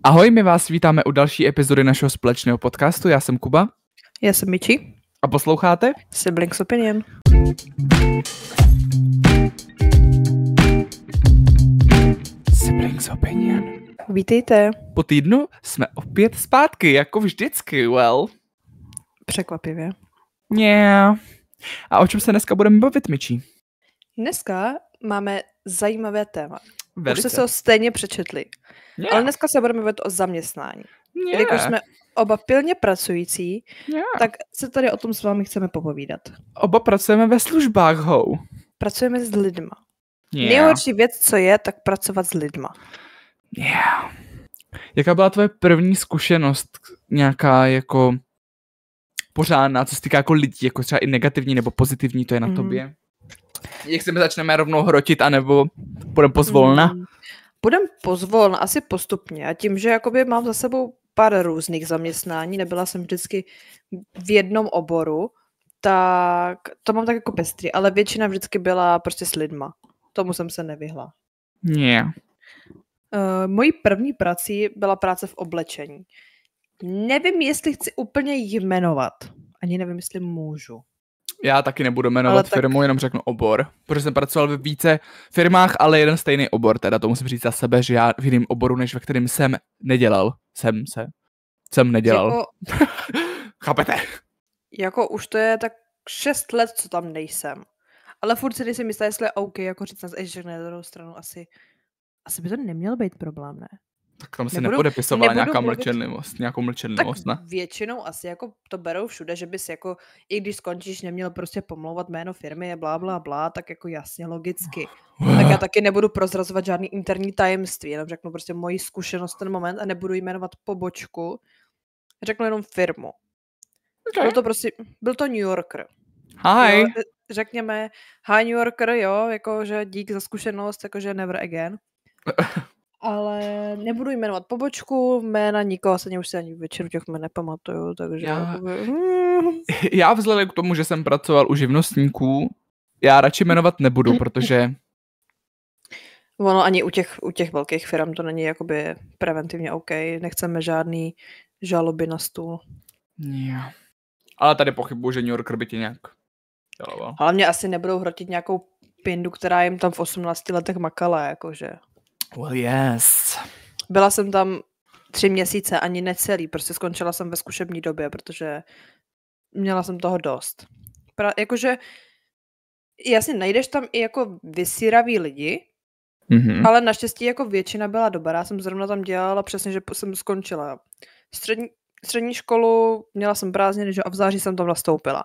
Ahoj, my vás vítáme u další epizody našeho společného podcastu. Já jsem Kuba. Já jsem Miči. A posloucháte? Siblings Opinion. Siblings Opinion. Vítejte. Po týdnu jsme opět zpátky, jako vždycky, well. Překvapivě. Yeah. A o čem se dneska budeme bavit, Miči? Dneska máme zajímavé téma. Velice. Už jste se ho stejně přečetli. Yeah. Ale dneska se budeme bavit o zaměstnání. Yeah. Jelikož jsme oba pilně pracující, Yeah. tak se tady o tom s vámi chceme popovídat. Oba pracujeme ve službách, ho. Pracujeme s lidma. Yeah. Nejhorší věc, co je, tak pracovat s lidma. Yeah. Jaká byla tvoje první zkušenost nějaká jako pořádná, co se týká jako lidí, jako třeba i negativní nebo pozitivní, to je na tobě? Jak se my začneme rovnou hrotit, anebo půjdeme pozvolna? Půjdeme pozvolna, asi postupně. A tím, že jakoby mám za sebou pár různých zaměstnání, nebyla jsem vždycky v jednom oboru, tak to mám tak jako pestrý, ale většina vždycky byla prostě s lidma. Tomu jsem se nevyhla. Yeah. Mojí první prací byla práce v oblečení. Nevím, jestli chci úplně jmenovat. Ani nevím, jestli můžu. Já taky nebudu jmenovat firmu, jenom řeknu obor. Protože jsem pracoval ve více firmách, ale jeden stejný obor. Teda to musím říct za sebe, že já v jiném oboru, než ve kterém jsem nedělal. Jsem nedělal. Jako, Chápete? Jako už to je tak 6 let, co tam nejsem. Ale furt si nejsem jistá, jestli je OK, jako říct že na druhou stranu asi by to neměl být problém, ne? Tak tam si nepodepisovala nějakou mlčenlivost, ne? Většinou asi jako to berou všude, že bys jako, i když skončíš, neměl prostě pomlouvat jméno firmy a blá, tak jako jasně, logicky. Tak já taky nebudu prozrazovat žádný interní tajemství, jenom řeknu prostě moji zkušenost ten moment a nebudu jmenovat pobočku. Řeknu jenom firmu. Okay. Byl to New Yorker. Hi. Jo, řekněme, hi New Yorker, jo, jakože dík za zkušenost, jakože never again. Ale nebudu jmenovat pobočku, jména nikoho, se už si ani většinu těch jmen nepamatuju, takže... Já vzhledem k tomu, že jsem pracoval u živnostníků, já radši jmenovat nebudu, protože... Ono ani u těch velkých firm to není jakoby preventivně OK, nechceme žádný žaloby na stůl. Yeah. Ale tady pochybuju, že New Yorker by ti nějak dělal. Ale mě asi nebudou hrotit nějakou pindu, která jim tam v 18 letech makala, jakože... Well, yes. Byla jsem tam 3 měsíce, ani necelý, prostě skončila jsem ve zkušební době, protože měla jsem toho dost. Jakože, jasně, najdeš tam i jako vysíraví lidi, ale naštěstí jako většina byla dobrá. Já jsem zrovna tam dělala přesně, že jsem skončila střední školu, měla jsem prázdniny, že a v září jsem tam nastoupila.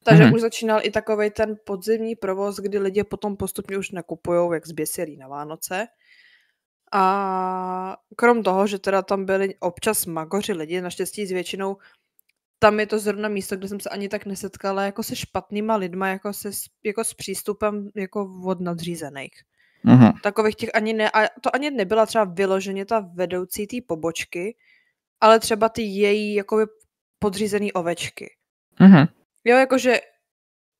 Takže už začínal i takovej ten podzimní provoz, kdy lidi potom postupně už nakupujou jak zběsilí na Vánoce. A krom toho, že teda tam byli občas magoři lidi, naštěstí s většinou, tam je to zrovna místo, kde jsem se ani tak nesetkala jako se špatnýma lidma, jako s přístupem jako od nadřízených. Takových těch ani ne, a to ani nebyla třeba vyloženě ta vedoucí té pobočky, ale třeba ty její jakoby podřízený ovečky. Jo, jakože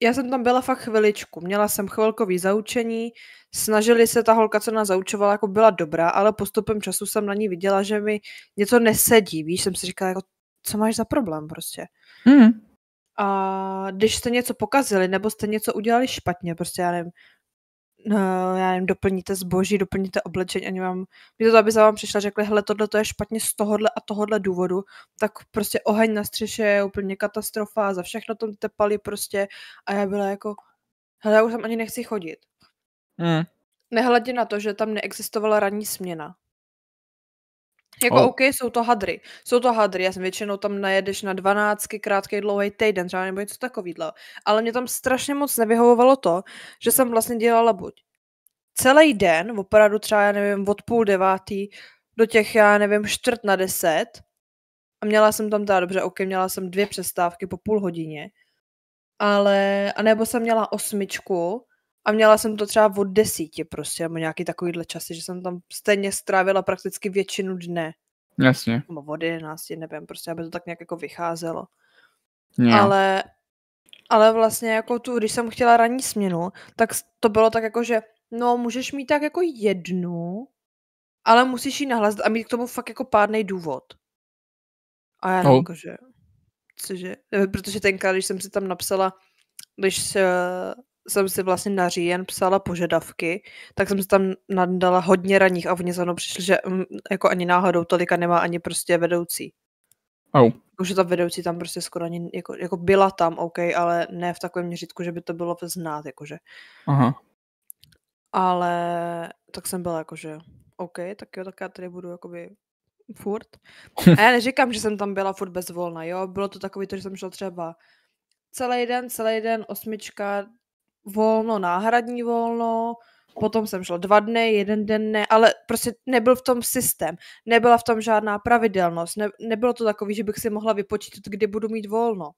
já jsem tam byla fakt chviličku, měla jsem chvilkový zaučení, snažili se, ta holka, co nás zaučovala, jako byla dobrá, ale postupem času jsem na ní viděla, že mi něco nesedí, víš, jsem si říkala, jako, co máš za problém prostě. A když jste něco pokazili, nebo jste něco udělali špatně, prostě já nevím, doplníte zboží, doplníte oblečení, ani vám, mi to, aby za vám přišla, řekli, hele, tohle to je špatně z tohohle a tohohle důvodu, tak prostě oheň na střeše je úplně katastrofa, za všechno tam tepali prostě a já byla jako, hele, já už tam ani nechci chodit. Nehledě na to, že tam neexistovala ranní směna. Jako OK, jsou to hadry, já jsem většinou tam najedeš na 12 krátký dlouhý týden, třeba nebo něco takovýhle. Ale mě tam strašně moc nevyhovovalo to, že jsem vlastně dělala buď celý den, opravdu třeba, já nevím, od 8:30 do těch, já nevím, 9:45 a měla jsem tam teda, dobře, OK, měla jsem 2 přestávky po půl hodině, ale, anebo jsem měla 8 a měla jsem to třeba od 10 prostě, nebo nějaký takovýhle časy, že jsem tam stejně strávila prakticky většinu dne. Jasně. Nebo od 11, nevím, prostě, aby to tak nějak jako vycházelo. Yeah. Ale vlastně jako když jsem chtěla ranní směnu, tak to bylo tak jako, že no, můžeš mít tak jako 1, Ale musíš jí nahlásit a mít k tomu fakt jako pádnej důvod. A já No. nevím, jakože, cože, protože tenkrát, když jsem si tam napsala, když jsem si vlastně na říjen psala požadavky, tak jsem si tam nadala hodně raních a oni za mnou přišli, že jako ani náhodou tolika nemá ani prostě vedoucí. Už ta vedoucí tam prostě skoro ani, jako byla tam, OK, ale ne v takovém měřítku, že by to bylo znát, jakože. Aha. Ale tak jsem byla jakože, OK, tak jo, tak já tady budu jakoby furt. A já neříkám, že jsem tam byla furt bez volna, jo, bylo to takový to, že jsem šla třeba celý den, 8, volno, náhradní volno, potom jsem šla 2 dny, 1 den ne, ale prostě nebyl v tom systém, nebyla v tom žádná pravidelnost, nebylo to takový, že bych si mohla vypočítat, kdy budu mít volno.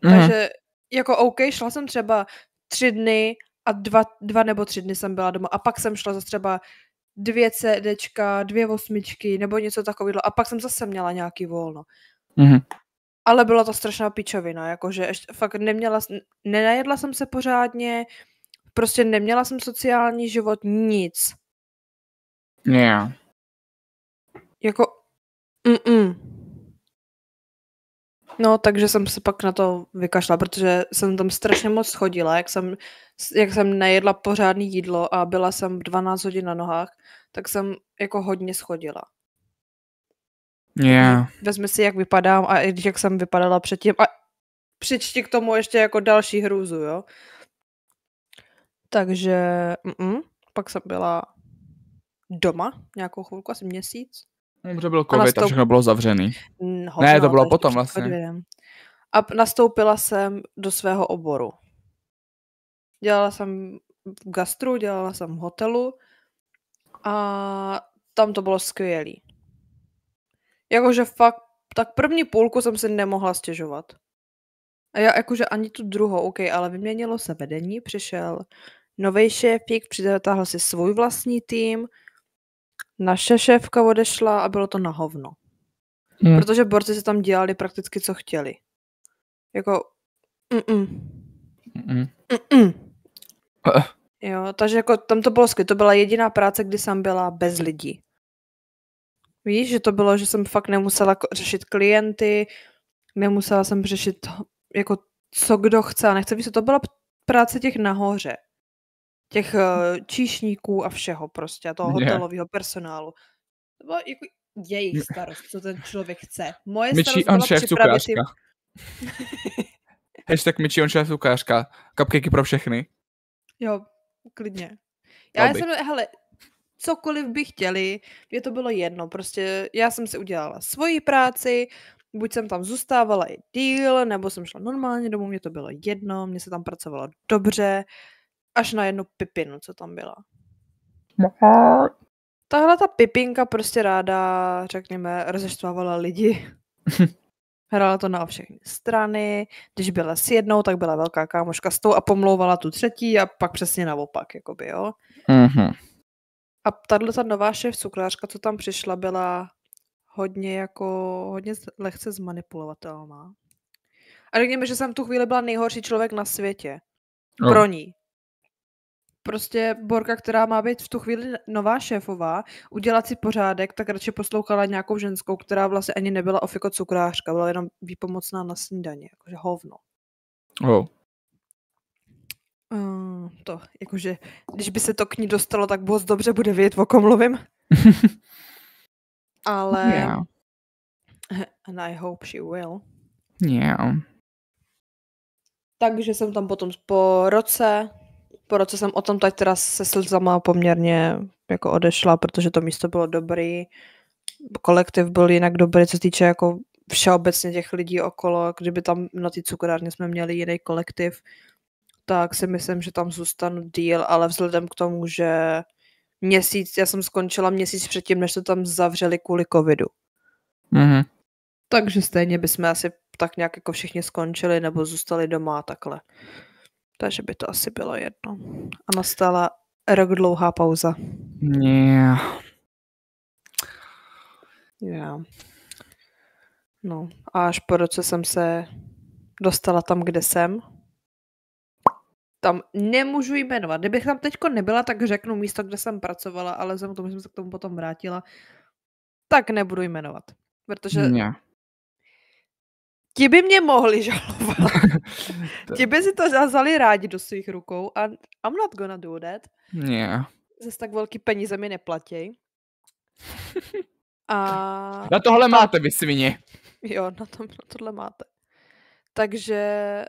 Takže jako OK, šla jsem třeba 3 dny a 2 nebo 3 dny jsem byla doma a pak jsem šla za třeba 2 CDčka, 2 8 nebo něco takového a pak jsem zase měla nějaký volno. Ale byla to strašná pičovina, jakože ještě fakt nenajedla jsem se pořádně, prostě neměla jsem sociální život, nic. Yeah. Jako, No, takže jsem se pak na to vykašla, protože jsem tam strašně moc chodila, jak jsem nejedla pořádný jídlo a byla jsem 12 hodin na nohách, tak jsem jako hodně schodila. Yeah. Vezmi si, jak vypadám a jak jsem vypadala předtím a přičti k tomu ještě jako další hrůzu, jo. Takže pak jsem byla doma nějakou chvilku, asi měsíc. Dobře, byl covid a všechno bylo zavřený. Ne, to bylo potom vlastně. A nastoupila jsem do svého oboru. Dělala jsem v gastru, dělala jsem v hotelu a tam to bylo skvělý. Jakože fakt, tak první půlku jsem si nemohla stěžovat. A já jakože ani tu druhou, OK, ale vyměnilo se vedení, přišel novej šéfík, přitáhl si svůj vlastní tým, naše šéfka odešla a bylo to na hovno. Protože borci si tam dělali prakticky, co chtěli. Jako, Jo, takže jako tam to bylo skvělé. To byla jediná práce, kdy jsem byla bez lidí. Víš, že to bylo, že jsem fakt nemusela řešit klienty, nemusela jsem řešit jako co kdo chce a nechce. Víš, to byla práce těch nahoře. Těch číšníků a všeho prostě a toho hotelového personálu. To bylo jako jejich starost, co ten člověk chce. Moje starost byla připravit jim... Hashtag Michi on šéf cukářka. Cupcakey pro všechny. Jo, klidně. Já jsem, hele, cokoliv by chtěli, mě to bylo jedno, prostě já jsem si udělala svoji práci, buď jsem tam zůstávala i díl, nebo jsem šla normálně domů, mě to bylo jedno, mě se tam pracovalo dobře, až na jednu pipinu, co tam byla. Tahle ta pipinka prostě ráda, řekněme, rozeštvávala lidi. Hrála to na všechny strany, když byla s jednou, tak byla velká kámoška s tou a pomlouvala tu třetí a pak přesně naopak, jakoby, jo. A tato nová šéf cukrářka, co tam přišla, byla hodně lehce zmanipulovatelná. A řekněme, že jsem tu chvíli byla nejhorší člověk na světě. Pro ní. Prostě borka, která má být v tu chvíli nová šéfová, udělat si pořádek, tak radši poslouchala nějakou ženskou, která vlastně ani nebyla ofiko cukrářka, byla jenom výpomocná na snídaně, jakože hovno. To, jakože, když by se to k ní dostalo, tak moc dobře bude vědět, o kom mluvím. Ale... Yeah. And I hope she will. Yeah. Takže jsem tam potom po roce jsem o tom teď teda se slzama poměrně jako odešla, protože to místo bylo dobrý. Kolektiv byl jinak dobrý, co se týče jako všeobecně těch lidí okolo. Kdyby tam na té cukrárně jsme měli jiný kolektiv, tak si myslím, že tam zůstanu díl, ale vzhledem k tomu, že já jsem skončila měsíc předtím, než to tam zavřeli kvůli covidu. Takže stejně bychom asi tak nějak jako všichni skončili nebo zůstali doma a takhle. Takže by to asi bylo jedno. A nastala rok dlouhá pauza. Yeah. No a až po roce jsem se dostala tam, kde jsem. tam nemůžu jmenovat. Kdybych tam teďko nebyla, tak řeknu místo, kde jsem pracovala, ale vzhledem k tomu, že jsem se k tomu potom vrátila, tak nebudu jmenovat. Protože Ne. ti by mě mohli žalovat. Ti by si to vzali rádi do svých rukou a I'm not gonna do that. Ne. Zase tak velký peníze mi neplatí. A Na tohle máte vy svině. jo, na tohle máte. Takže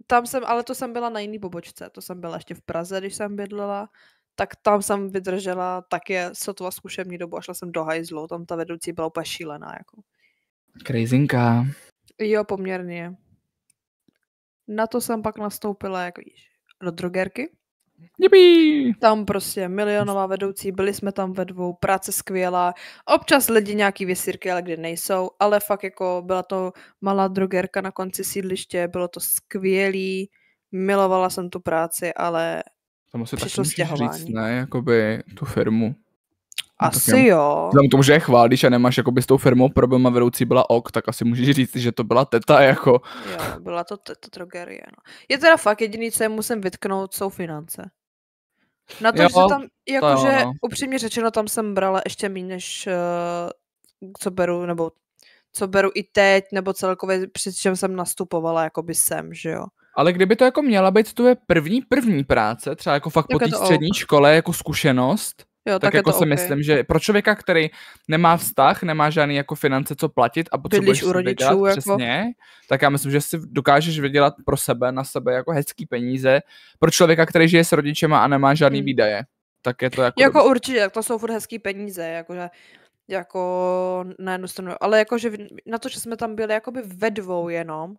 tam jsem, ale to jsem byla na jiný pobočce. To jsem byla ještě v Praze, když jsem bydlela. Tak tam jsem vydržela taky sotva zkušební dobu a šla jsem do hajzlu. Tam ta vedoucí byla úplně šílená. Jako. Crazinka. Jo, poměrně. Na to jsem pak nastoupila jako do drogerky. Yippee! Tam prostě milionová vedoucí, byli jsme tam ve dvou, práce skvělá. Občas lidi nějaký vysírky, ale kde nejsou. Ale fakt jako byla to malá drogerka na konci sídliště, bylo to skvělý. Milovala jsem tu práci, ale Tam asi přišlo taky můžeš stěhování. říct, ne, jakoby tu firmu. Asi jo. Vzhledem k tomu, že je chválíš a nemáš jakoby s tou firmou problém a vedoucí byla ok, tak asi můžeš říct, že to byla teta jako. Jo, byla to drogerie, no. Je teda fakt jediný, co je musím vytknout, jsou finance. Na to, Jo, že se tam, jakože no. upřímně řečeno, tam jsem brala ještě méně, než co beru, nebo co beru i teď, nebo celkově, přičem jsem nastupovala, jakoby sem, že jo. Ale kdyby to jako měla být tvoje první práce, třeba jako fakt Tak po je té to střední škole, jako zkušenost, Jo, tak je jako to si OK. myslím, že pro člověka, který nemá vztah, nemá žádný jako finance, co platit a potřebuješ Bydlíš u si rodičů, vydělat, jako. přesně, tak já myslím, že si dokážeš vydělat pro sebe, na sebe jako hezký peníze pro člověka, který žije s rodičema a nemá žádný výdaje. Tak je to jako... Jako určitě, to jsou furt hezký peníze, jakože jako na jednu stranu, ale jakože na to, že jsme tam byli jakoby ve dvou jenom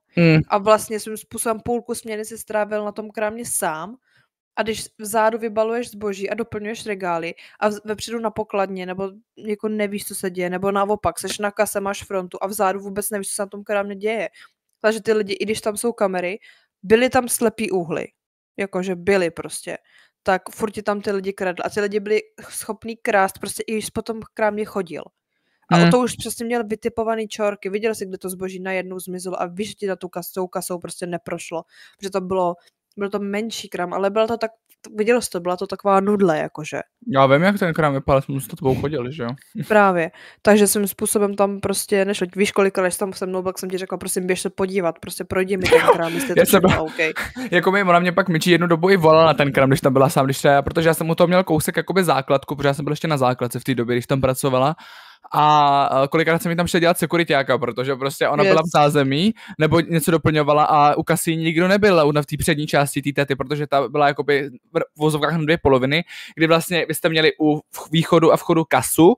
a vlastně svým způsobem půlku směny si strávil na tom krámě sám a když vzadu vybaluješ zboží a doplňuješ regály a vepředu na pokladně, nebo jako nevíš, co se děje, nebo naopak, seš na kase, máš frontu a vzadu vůbec nevíš, co se na tom krámě děje. Takže ty lidi, i když tam jsou kamery, byly tam slepý úhly. Jakože byly prostě. Tak furt ti tam ty lidi kradli. A ty lidi byli schopní krást, prostě i když potom krámě chodil. A o to už přesně měl vytipovaný čorky. Viděl jsi, kde to zboží najednou zmizelo a víš, že ti na tu kasou prostě neprošlo. Protože to byl to menší krám, ale bylo to tak, viděl jsi to, byla to taková nudle, jakože. Já vím, jak ten krám vypadal, jsme s tebou chodili, že jo? Právě. Takže svým způsobem tam prostě nešlo. Víš, kolikrát jsi tam se mnou, tak jsem ti řekla, prosím, běž se podívat, prostě projdi mi ten krám, jestli je to všechno OK. Jako ona mě pak myčí jednu dobu i volala na ten krám, když tam byla sám, protože já jsem u toho měl kousek jakoby základku, protože já jsem byl ještě na základce v té době, když tam pracovala. A kolikrát jsem mi tam šel dělat sekuritáka, protože prostě ona byla v zázemí, nebo něco doplňovala a u kasy nikdo nebyl v té přední části té tety, protože ta byla jakoby v vozovkách na dvě poloviny, kdy vlastně vy jste měli u východu a vchodu kasu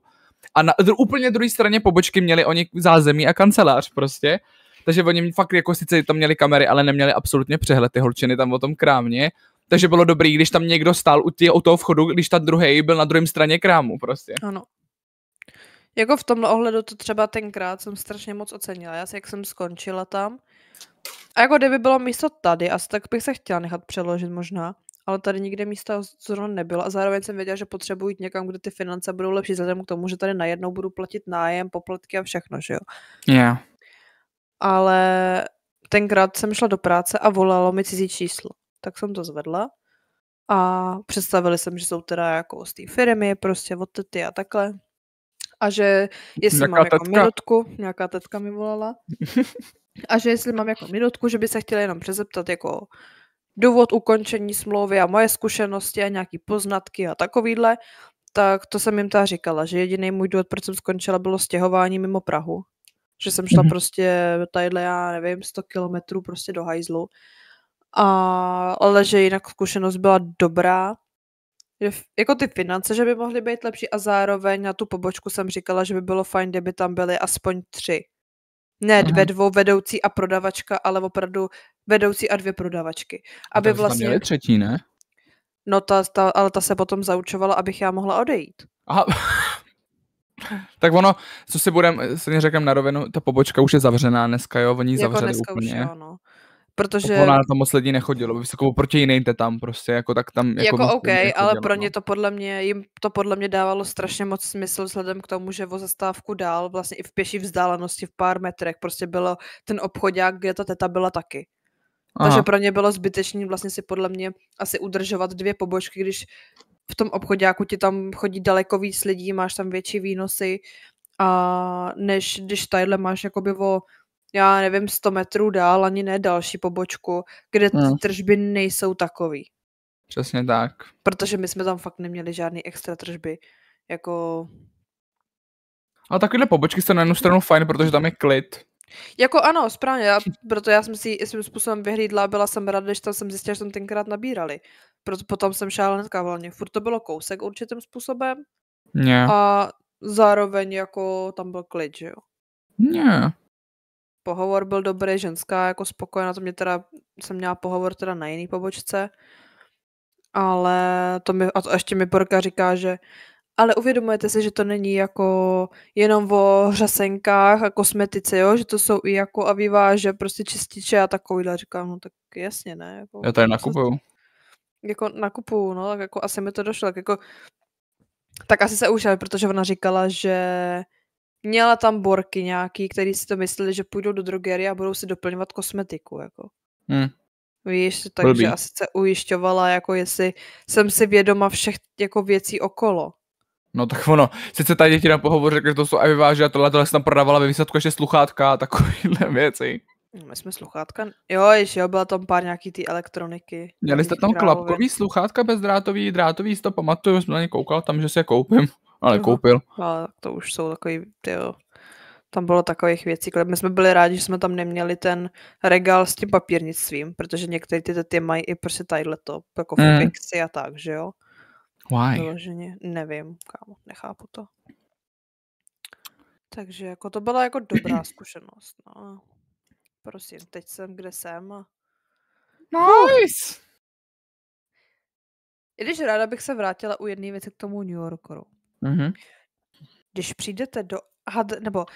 a na úplně druhé straně pobočky měli oni zázemí a kancelář prostě. Takže oni fakt jako sice tam měli kamery, ale neměli absolutně přehled ty holčiny tam o tom krámě. Takže bylo dobrý, když tam někdo stál u toho vchodu, když ta druhý byl na druhém straně krámu prostě. Ano. Jako v tomhle ohledu to třeba tenkrát jsem strašně moc ocenila. Já si, jak jsem skončila tam. A jako kdyby bylo místo tady, asi tak bych se chtěla nechat přeložit možná. Ale tady nikde místo zrovna nebylo. A zároveň jsem věděla, že potřebuji jít někam, kde ty finance budou lepší, vzhledem k tomu, že tady najednou budu platit nájem, poplatky a všechno, že jo. Yeah. Ale tenkrát jsem šla do práce a volalo mi cizí číslo. Tak jsem to zvedla a představili jsem, že jsou teda jako z té firmy, prostě od tety a takhle. A že jestli mám jako minutku, nějaká tetka mi volala, a že jestli mám jako minutku, že by se chtěla jenom přezeptat jako důvod ukončení smlouvy a moje zkušenosti a nějaký poznatky a takovýhle, tak to jsem jim ta říkala, že jediný můj důvod, proč jsem skončila, bylo stěhování mimo Prahu. Že jsem šla prostě tadyhle, já nevím, 100 kilometrů prostě do hajzlu. Ale že jinak zkušenost byla dobrá. Že jako ty finance, že by mohly být lepší a zároveň na tu pobočku jsem říkala, že by bylo fajn, kdyby tam byly aspoň 3. Ne 2 vedoucí a prodavačka, ale opravdu vedoucí a 2 prodavačky. Aby vlastně... Tam měli třetí, ne? No ale ta se potom zaučovala, abych já mohla odejít. Aha. Tak ono, co si se řekám na rovinu, ta pobočka už je zavřená dneska, jo? Oni ji jako zavřeli dneska úplně. Už, jo, no. Protože... Ona na to moc lidí nechodilo, vysoko proti jiným tetám prostě, jako tak tam... Jako OK, ale pro ně to jim to podle mě dávalo strašně moc smysl vzhledem k tomu, že o zastávku dál, vlastně i v pěší vzdálenosti v pár metrech, prostě bylo ten obchodák, kde ta teta byla taky. Takže pro ně bylo zbytečné vlastně si podle mě asi udržovat 2 pobočky, když v tom obchodáku ti tam chodí daleko víc lidí, máš tam větší výnosy, a než když tadyhle máš jakoby o, já nevím, 100 metrů dál, ani ne další pobočku, kde ty tržby nejsou takový. Přesně tak. Protože my jsme tam fakt neměli žádný extra tržby. Jako... A takovéhle pobočky jsou na jednu stranu fajn, protože tam je klid. Jako ano, správně, proto já jsem si svým způsobem vyhlídla, byla jsem ráda, když tam jsem zjistila, že tam tenkrát nabírali. Proto potom jsem šla hnedka volně. Furt to bylo kousek určitým způsobem. Yeah. A zároveň jako tam byl klid, že jo. Yeah. Pohovor byl dobrý, ženská jako spokojená, to mě teda, jsem měla pohovor teda na jiný pobočce. Ale to ještě mi Borka říká, že ale uvědomujete si, že to není jako jenom o hřasenkách a kosmetice, jo? Že to jsou i jako a vyváže prostě čističe a takovýhle. Říkám, no tak jasně, ne? Jako, já tady nakupuju. Jako nakupuju, no, tak jako asi mi to došlo. Tak asi se užili, protože ona říkala, že měla tam Borky nějaký, který si to mysleli, že půjdou do drogerie a budou si doplňovat kosmetiku, jako. Víš, takže asi se ujišťovala, jako jestli jsem si vědoma všech jako věcí okolo. No tak ono, sice tady děti na pohovor řekli, že to jsou a vyváže a tohle jsem tam prodávala ve výsledku ještě sluchátka a takovýhle věci. My jsme sluchátka, jo, byla tam pár nějaký ty elektroniky. Měli jste tam klapkový sluchátka bezdrátový, drátový, si to pamatuju, jsem na ně koukal tam, že si je koupím, ale koupil. Ale to už jsou takový, tyjo. Tam bylo takových věcí, my jsme byli rádi, že jsme tam neměli ten regál s tím papírnictvím, protože některé ty mají i prostě tadyhleto, jako fixy a tak, že jo. Why? Vyloženě, nevím, kámo, nechápu to. Takže jako to byla jako dobrá zkušenost, no. Prosím, teď jsem, kde jsem. Nice! I když ráda bych se vrátila u jedné věci k tomu New Yorku. Když přijdete do nebo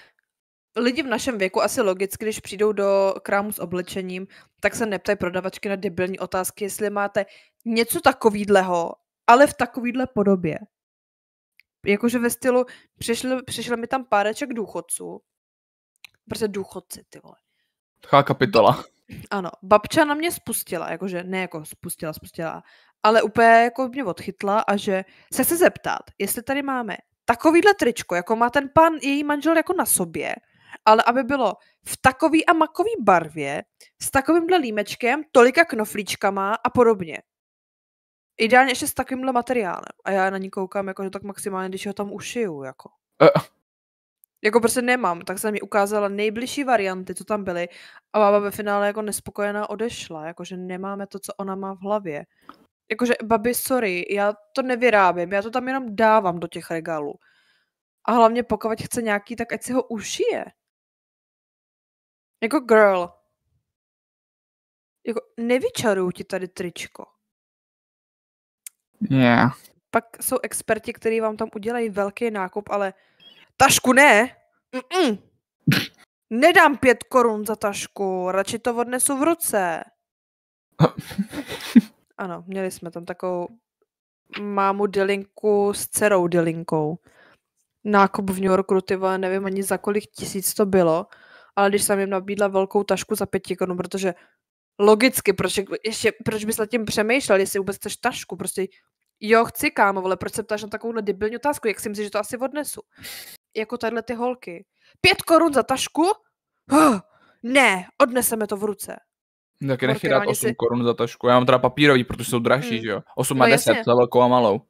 lidi v našem věku asi logicky, když přijdou do krámu s oblečením, tak se neptají prodavačky na debilní otázky, jestli máte něco takovýhleho, ale v takovýhle podobě. Jakože ve stylu, přišli mi tam páreček důchodců. Prostě důchodci, ty vole. Taková kapitola. Ano, babča na mě spustila, jakože ne jako spustila, ale úplně jako mě odchytla a že se chce zeptat, jestli tady máme takovýhle tričko, jako má ten pán, její manžel jako na sobě, ale aby bylo v takový a makový barvě, s takovýmhle límečkem, tolika knoflíčkama a podobně. Ideálně ještě s takovýmhle materiálem. A já na ní koukám, jakože tak maximálně, když ho tam ušiju, jako. Jako prostě nemám, tak jsem mi ukázala nejbližší varianty, co tam byly a bába ve finále jako nespokojená odešla, jakože nemáme to, co ona má v hlavě. Jakože, babi, sorry, já to nevyrábím, já to tam jenom dávám do těch regálů. A hlavně pokud chce nějaký, tak ať si ho ušije. Jako girl. Jako nevyčaruju ti tady tričko. Yeah. Pak jsou experti, kteří vám tam udělají velký nákup, ale tašku ne. Nedám 5 korun za tašku, radši to odnesu v ruce. Ano, měli jsme tam takovou mámu Dilinku s dcerou Dilinkou. Nákup v New Yorku, ty vole, nevím ani za kolik tisíc to bylo, ale když jsem jim nabídla velkou tašku za 5 korun, protože logicky, proč bys nad tím přemýšlel, jestli vůbec chceš tašku, prostě jo, chci, kámo, vole, proč se ptáš na takovouhle debilní otázku, jak si myslíš, že to asi odnesu? Jako tadyhle ty holky. 5 korun za tašku? Ne, odneseme to v ruce. Taky nechci dát 8 korun za tašku, já mám teda papírový, protože jsou dražší, že jo? 8 a 10 jasně. za velkou a malou.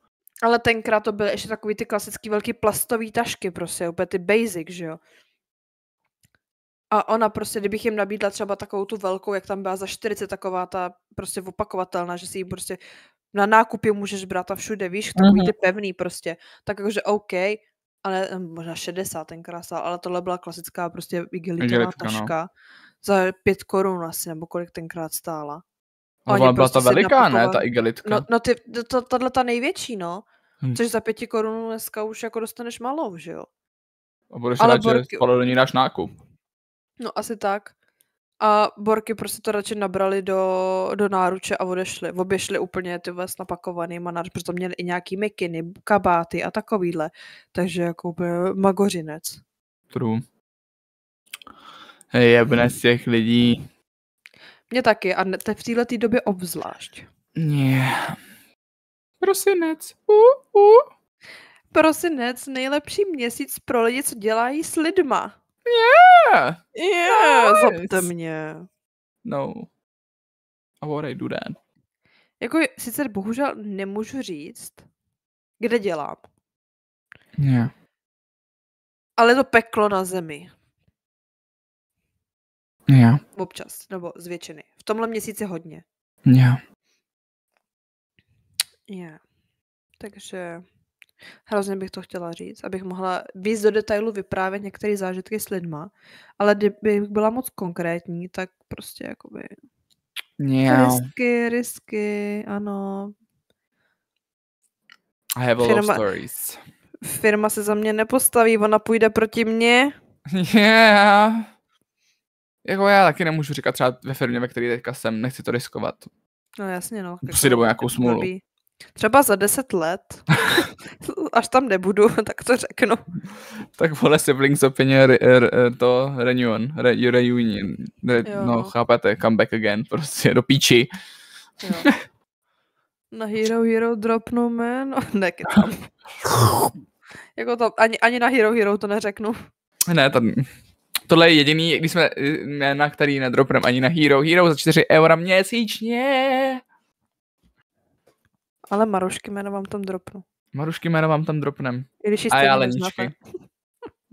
Ale tenkrát to byly ještě takový ty klasický velký plastový tašky, prostě, úplně ty basic, že jo? A ona prostě, kdybych jim nabídla třeba takovou tu velkou, jak tam byla za 40, taková ta prostě opakovatelná, že si ji prostě na nákupě můžeš brát a všude, víš, takový ty pevný prostě. Tak jakože OK, ale možná 60 tenkrát stál, ale tohle byla klasická prostě igelitová taška. No. Za 5 korun asi, nebo kolik tenkrát stála. No, ona byla ta veliká, ne, ta igelitka. No tahle ta největší, no. Což za 5 korun dneska už jako dostaneš malou, že jo. A budeš rád, že spolu do ní dáš nákup. No asi tak. A Borky prostě to radši nabrali do náruče a oběšli úplně ty vůbec napakovaný manář, protože měli i nějaký mikiny, kabáty a takovýhle. Takže jako úplně magořinec. True. Jebne z těch lidí. Mě taky a v této době obzvlášť. Yeah. Prosinec. Prosinec, nejlepší měsíc pro lidi, co dělají s lidma. Yeah. Zapte mě. No. I would I do that? Jako sice bohužel nemůžu říct, kde dělám. Yeah. Ale je to peklo na zemi. Yeah. Občas, nebo z většiny. V tomhle měsíci hodně. Yeah. Yeah. Takže hrozně bych to chtěla říct, abych mohla víc do detailu vyprávět některé zážitky s lidma, ale kdybych byla moc konkrétní, tak prostě jakoby Yeah. risky, ano. I have a lot of stories. Firma se za mě nepostaví, ona půjde proti mně. Yeah. Jako já taky nemůžu říkat třeba ve firmě, ve které teďka jsem, nechci to riskovat. No jasně, no. Si dobu nějakou smůlu. Třeba za 10 let, až tam nebudu, tak to řeknu. Tak vole Siblings opinion, to reunion. No, chápete, come back again, prostě do píči. Jo. Na Hero dropnu jméno. Nekecám. Jako to, ani na Hero to neřeknu. Ne, tohle je jediný, když jsme na který nedropnem ani na Hero za 4 € měsíčně. Ale Marušky jméno vám tam dropnu. Marušky jméno vám tam dropnem. A já Leničky.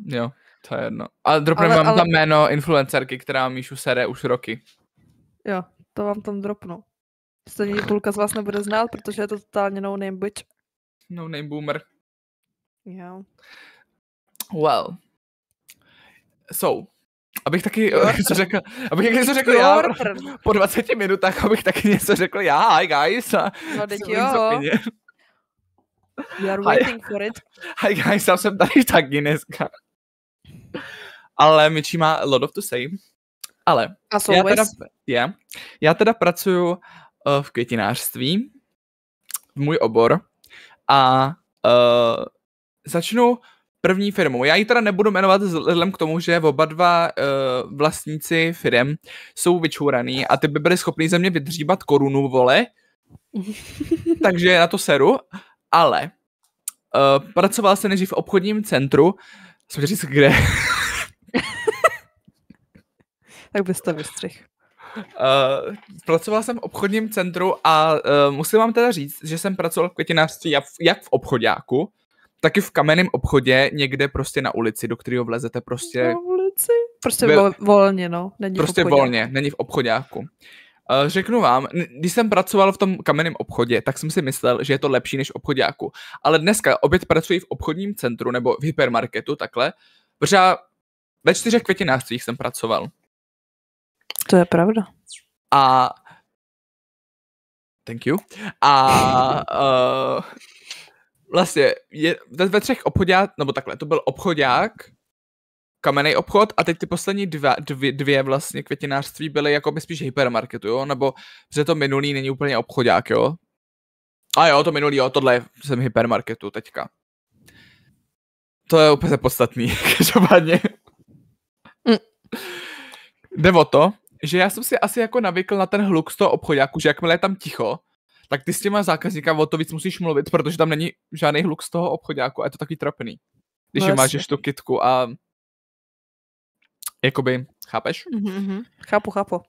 Jo, to je jedno. A dropnem vám tam jméno influencerky, která Míšu sere už roky. Jo, to vám tam dropnu. Stejně půlka z vás nebude znát, protože je to totálně no name bitch. No name boomer. Jo. Well. So, abych taky něco řekl já po 20 minutách, abych taky něco řekl já, hi guys. No teď jo. We are waiting for it. Hi guys, já jsem tady taky dneska. Ale Michi má a lot of to say. Ale já teda pracuju v květinářství, v můj obor, a začnu první firmou. Já ji teda nebudu jmenovat vzhledem k tomu, že oba dva vlastníci firem jsou vyčuraný a ty by byli schopní ze mě vydříbat korunu, vole. Takže na to seru. Ale pracoval jsem nejdřív v obchodním centru. Jsem říct, kde? Tak bys to vystřih. Pracoval jsem v obchodním centru a musím vám teda říct, že jsem pracoval v květinářství jak v obchoďáku, tak i v kamenném obchodě někde prostě na ulici, do kterého vlezete prostě... Na ulici? Prostě volně, no. Není prostě volně, není v obchoďáku. Řeknu vám, když jsem pracoval v tom kamenném obchodě, tak jsem si myslel, že je to lepší než v obchoďáku. Ale dneska opět pracuji v obchodním centru nebo v hypermarketu, takhle, protože ve 4 květinářstvích jsem pracoval. To je pravda. A... Thank you. A... Vlastně ve 3 obchodách, nebo takhle, to byl obchodák, kamenný obchod a teď ty poslední dvě vlastně květinářství byly jako by spíš hypermarketu, jo, nebo protože to minulý není úplně obchodák, jo. A jo, to minulý, jo, tohle jsem hypermarketu teďka. To je úplně podstatný, každopádně. Jde o to, že já jsem si asi jako navykl na ten hluk z toho obchodáku, že jakmile je tam ticho, tak ty s těma zákazníka o to víc musíš mluvit, protože tam není žádný hluk z toho obchodáku a je to takový trapný. Když no máš tu kytku a jakoby, chápeš? Mm-hmm. Chápu.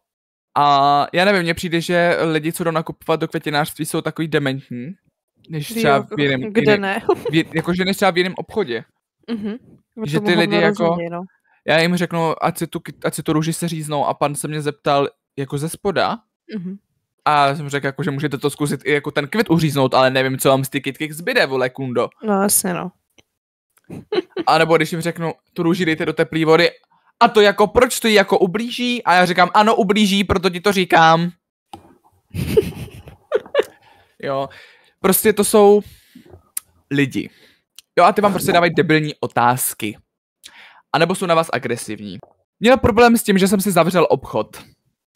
A já nevím, mně přijde, že lidi, co jdou nakupovat do květinářství, jsou takový dementní, než třeba v jiném... Kde ne? Jakože než třeba v jiném obchodě. Mm-hmm. Že ty lidi jako... Já jim řeknu, ať si tu růži seříznou a pan se mě zeptal jako ze spoda. Mm-hmm. A jsem řekl, jako, že můžete to zkusit i jako ten květ uříznout, ale nevím, co vám z ty kytky zbyde, vole, kundo. No jasně, no. A nebo když jim řeknu, tu růži dejte do teplé vody, a to jako, proč to jí jako ublíží? A já říkám, ano, ublíží, proto ti to říkám. Jo, prostě to jsou lidi. Jo, a ty vám prostě dávají debilní otázky. A nebo jsou na vás agresivní. Měl problém s tím, že jsem si zavřel obchod.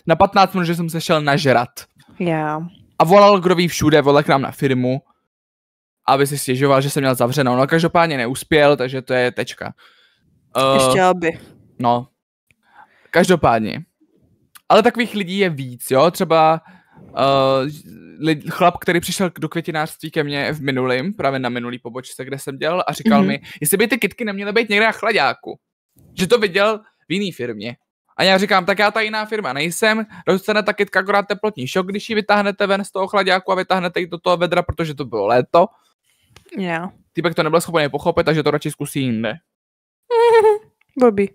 Na 15 minut, že jsem se šel nažrat. Yeah. A volal, kdo ví všude, volal k nám na firmu, aby si stěžoval, že jsem měl zavřenou. No každopádně neuspěl, takže to je tečka. Ještě aby. No. Každopádně. Ale takových lidí je víc, jo, třeba chlap, který přišel do květinářství ke mně právě na minulý pobočce, kde jsem dělal a říkal mi, jestli by ty kytky neměly být někde na chlaďáku, že to viděl v jiný firmě. A já říkám, tak já ta jiná firma nejsem, dostane ta kytka akorát teplotní šok, když ji vytáhnete ven z toho chlaďáku a vytáhnete ji do toho vedra, protože to bylo léto. Yeah. Týpek to nebyl schopný pochopit, takže to radši zkusí jinde. Blbý.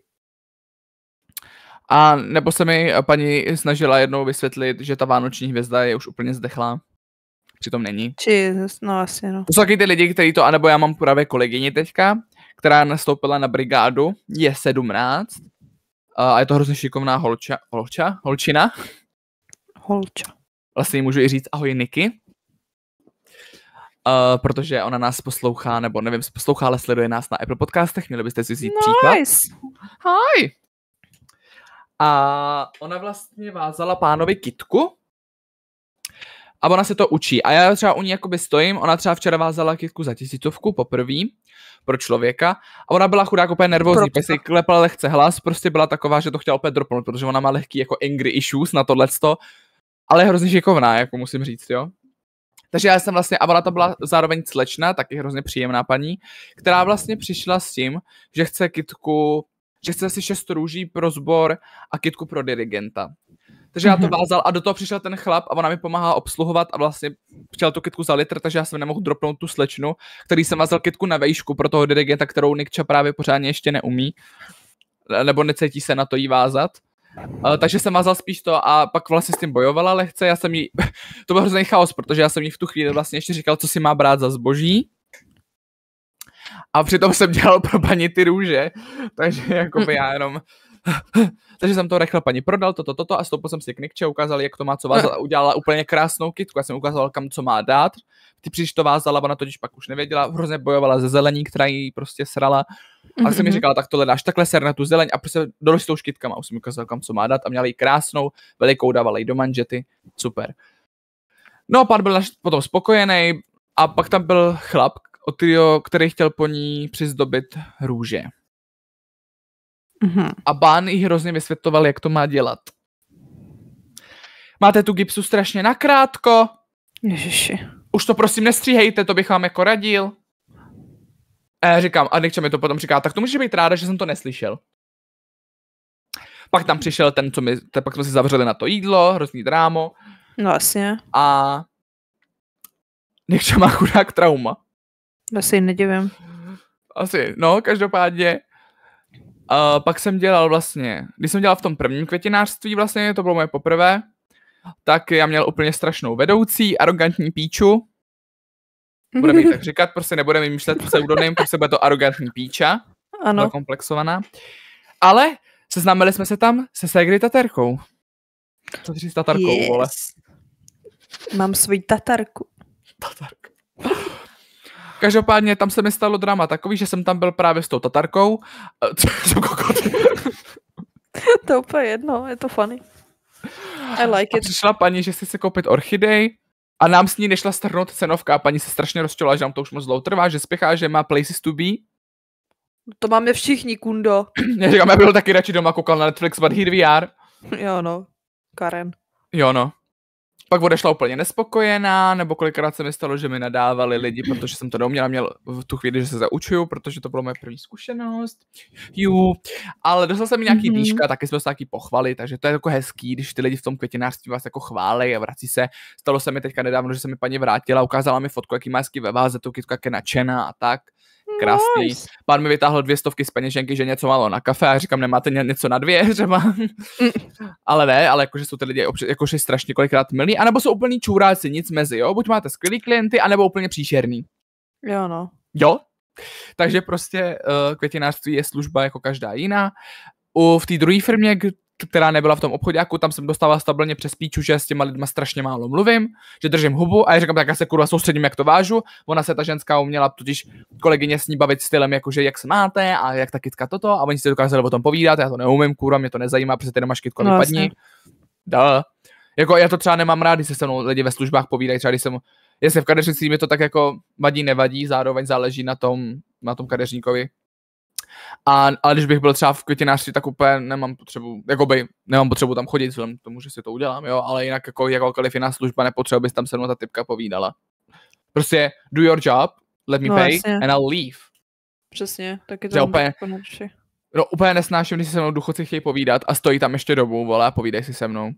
A nebo se mi paní snažila jednou vysvětlit, že ta vánoční hvězda je už úplně zdechlá. Přitom není. Jesus, no asi no. To jsou taky ty lidi, kteří to, anebo já mám právě kolegyni teďka, která nastoupila na brigádu, je 17 a je to hrozně šikovná holčina. Holča. Vlastně jí můžu i říct ahoj Niky. Protože ona nás poslouchá, nebo nevím, poslouchá, ale sleduje nás na Apple podcastech, měli byste si vzít příklad. Hi! A ona vlastně vázala pánovi kytku a ona se to učí. A já třeba u ní jakoby stojím, ona třeba včera vázala kytku za 1000 poprvé pro člověka a ona byla chudák úplně nervózní, protože si klepala lehce hlas, prostě byla taková, že to chtěla opět dropnout, protože ona má lehký jako angry issues na tohleto, ale je hrozně šikovná, jako musím říct, jo. Takže já jsem vlastně, a ona to byla zároveň slečna, taky hrozně příjemná paní, která vlastně přišla s tím, že chce kytku, že chce asi 6 růží pro sbor a kytku pro dirigenta. Takže já to vázal a do toho přišel ten chlap a ona mi pomáhá obsluhovat a vlastně chtěl tu kytku za litr, takže já jsem nemohl dropnout tu slečnu, který jsem vázal kytku na vejšku pro toho dirigenta, kterou Nikča právě pořádně ještě neumí, nebo necítí se na to jí vázat. Takže jsem vázal spíš to a pak vlastně s tím bojovala lehce, já jsem jí, to byl hrozný chaos, protože já jsem jí v tu chvíli vlastně ještě říkal, co si má brát za zboží. A přitom jsem dělal pro paní ty růže, takže jakoby já jenom... Takže jsem to rychle paní prodal, toto a stoupil jsem si k Nikče, ukázal, jak to má co vázat a udělala úplně krásnou kytku. Já jsem ukázal, kam co má dát. Ty příště to vázala, ona totiž pak už nevěděla, hrozně bojovala ze zelení, která jí prostě srala. A jsem mi říkala, tak tohle dáš takhle ser na tu zeleň a prostě dole s tou škytkama. Už jsem ukázal, kam co má dát a měla jí krásnou, velikou, dávala jí do manžety. Super. No, pán byl potom spokojený a pak tam byl chlap, který chtěl po ní přizdobit růže. A pán jí hrozně vysvětloval, jak to má dělat. Máte tu gipsu strašně nakrátko. Ježiši. Už to prosím nestříhejte, to bych vám jako radil. A já říkám, a Nikča mi to potom říká, tak to můžeš být ráda, že jsem to neslyšel. Pak tam přišel ten, pak jsme si zavřeli na to jídlo, hrozný drámo. No vlastně. A Nikča má chudák trauma. Asi nedivím. Asi, no, každopádně. Pak jsem dělal vlastně, když jsem dělal v tom prvním květinářství vlastně, to bylo moje poprvé, tak já měl úplně strašnou vedoucí, arrogantní píču. Budeme jí tak říkat, prostě nebudeme vymýšlet pseudonym, prostě bude to arrogantní píča. Ano. Byla komplexovaná. Ale seznámili jsme se tam se ségry tatarkou. Co říct tatarkou, vole? Mám svoji tatarku. Tatarka. Každopádně tam se mi stalo drama takový, že jsem tam byl právě s tou tatarkou. To je úplně jedno, je to funny. I like it. Přišla paní, že si se koupit orchidej a nám s ní nešla strhnout cenovka a paní se strašně rozčula, že nám to už moc dlouho trvá, že spěchá, že má places to be. To máme všichni, kundo. Já říkám, já byl taky radši doma, koukal na Netflix, but here we are. Jo no, Karen. Jo no. Pak odešla úplně nespokojená, nebo kolikrát se mi stalo, že mi nadávali lidi, protože jsem to neuměla, měl v tu chvíli, že se zaučuju, protože to bylo moje první zkušenost. Ale dostal jsem mi nějaký výška, taky jsme se taky pochvali, takže to je jako hezký, když ty lidi v tom květinářství vás jako chválej a vrací se. Stalo se mi teďka nedávno, že se mi paní vrátila, ukázala mi fotku, jaký má hezký ve váze, tu kytku, jak je nadšená a tak. Krásný. Nice. Pán mi vytáhl 200 z peněženky, že něco málo na kafe a říkám, nemáte něco na 2 třeba. Ale ne, ale jakože jsou ty lidi jakože strašně kolikrát milí, anebo jsou úplný čůráci, nic mezi, jo? Buď máte skvělý klienty, anebo úplně příšerný. Jo no. Jo? Takže prostě květinářství je služba jako každá jiná. V té druhé firmě, která nebyla v tom obchodáku, tam jsem dostával stabilně přes píču, že s těma lidma strašně málo mluvím, že držím hubu a já říkám, tak já se kurva soustředím, jak to vážu. Ona se ta ženská uměla totiž kolegyně s ní bavit stylem, jakože jak se máte a jak ta kytka toto a oni si dokázali o tom povídat, já to neumím, kurva, mě to nezajímá, protože ty nemáš kytko, vypadni. Jako já to třeba nemám rád, když se mnou lidi ve službách povídají, třeba když jestli v kadeřnictví mi to tak jako vadí, nevadí, zároveň záleží na tom kadeřníkovi. Ale když bych byl třeba v květinářství, tak úplně nemám potřebu tam chodit, vzhledem k tomu, že si to udělám, jo, ale jinak jako jakákoliv jiná služba nepotřebuje, bys tam se mnou ta typka povídala. Prostě do your job, let me pay jasně. and I'll leave. Přesně, taky to úplně, no úplně nesnáším, když si se mnou důchodci chtějí povídat a stojí tam ještě dobu, vole, a povídej si se mnou.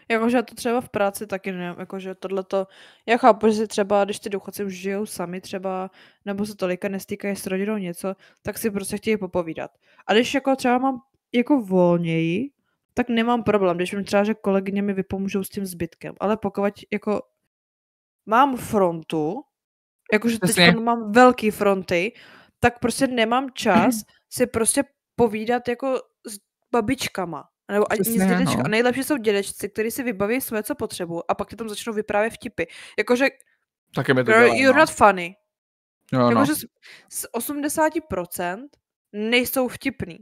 Jakože to třeba v práci taky ne, jakože tohleto, já chápu, že si třeba, když ty důchodci už žijou sami třeba, nebo se tolika nestýkají s rodinou něco, tak si prostě chtějí popovídat. A když jako třeba mám jako volněji, tak nemám problém, když vím třeba, že kolegyně mi vypomůžou s tím zbytkem, ale pokud jako mám frontu, jakože teď mám velký fronty, tak prostě nemám čas si prostě povídat jako s babičkama. Nebo ani s dědečka. A nejlepší jsou dědečci, kteří si vybaví své, co potřebují, a pak ti tam začnou vyprávět vtipy. Jakože, taky mi to dělá, you're not funny. No, jakože z 80% nejsou vtipný.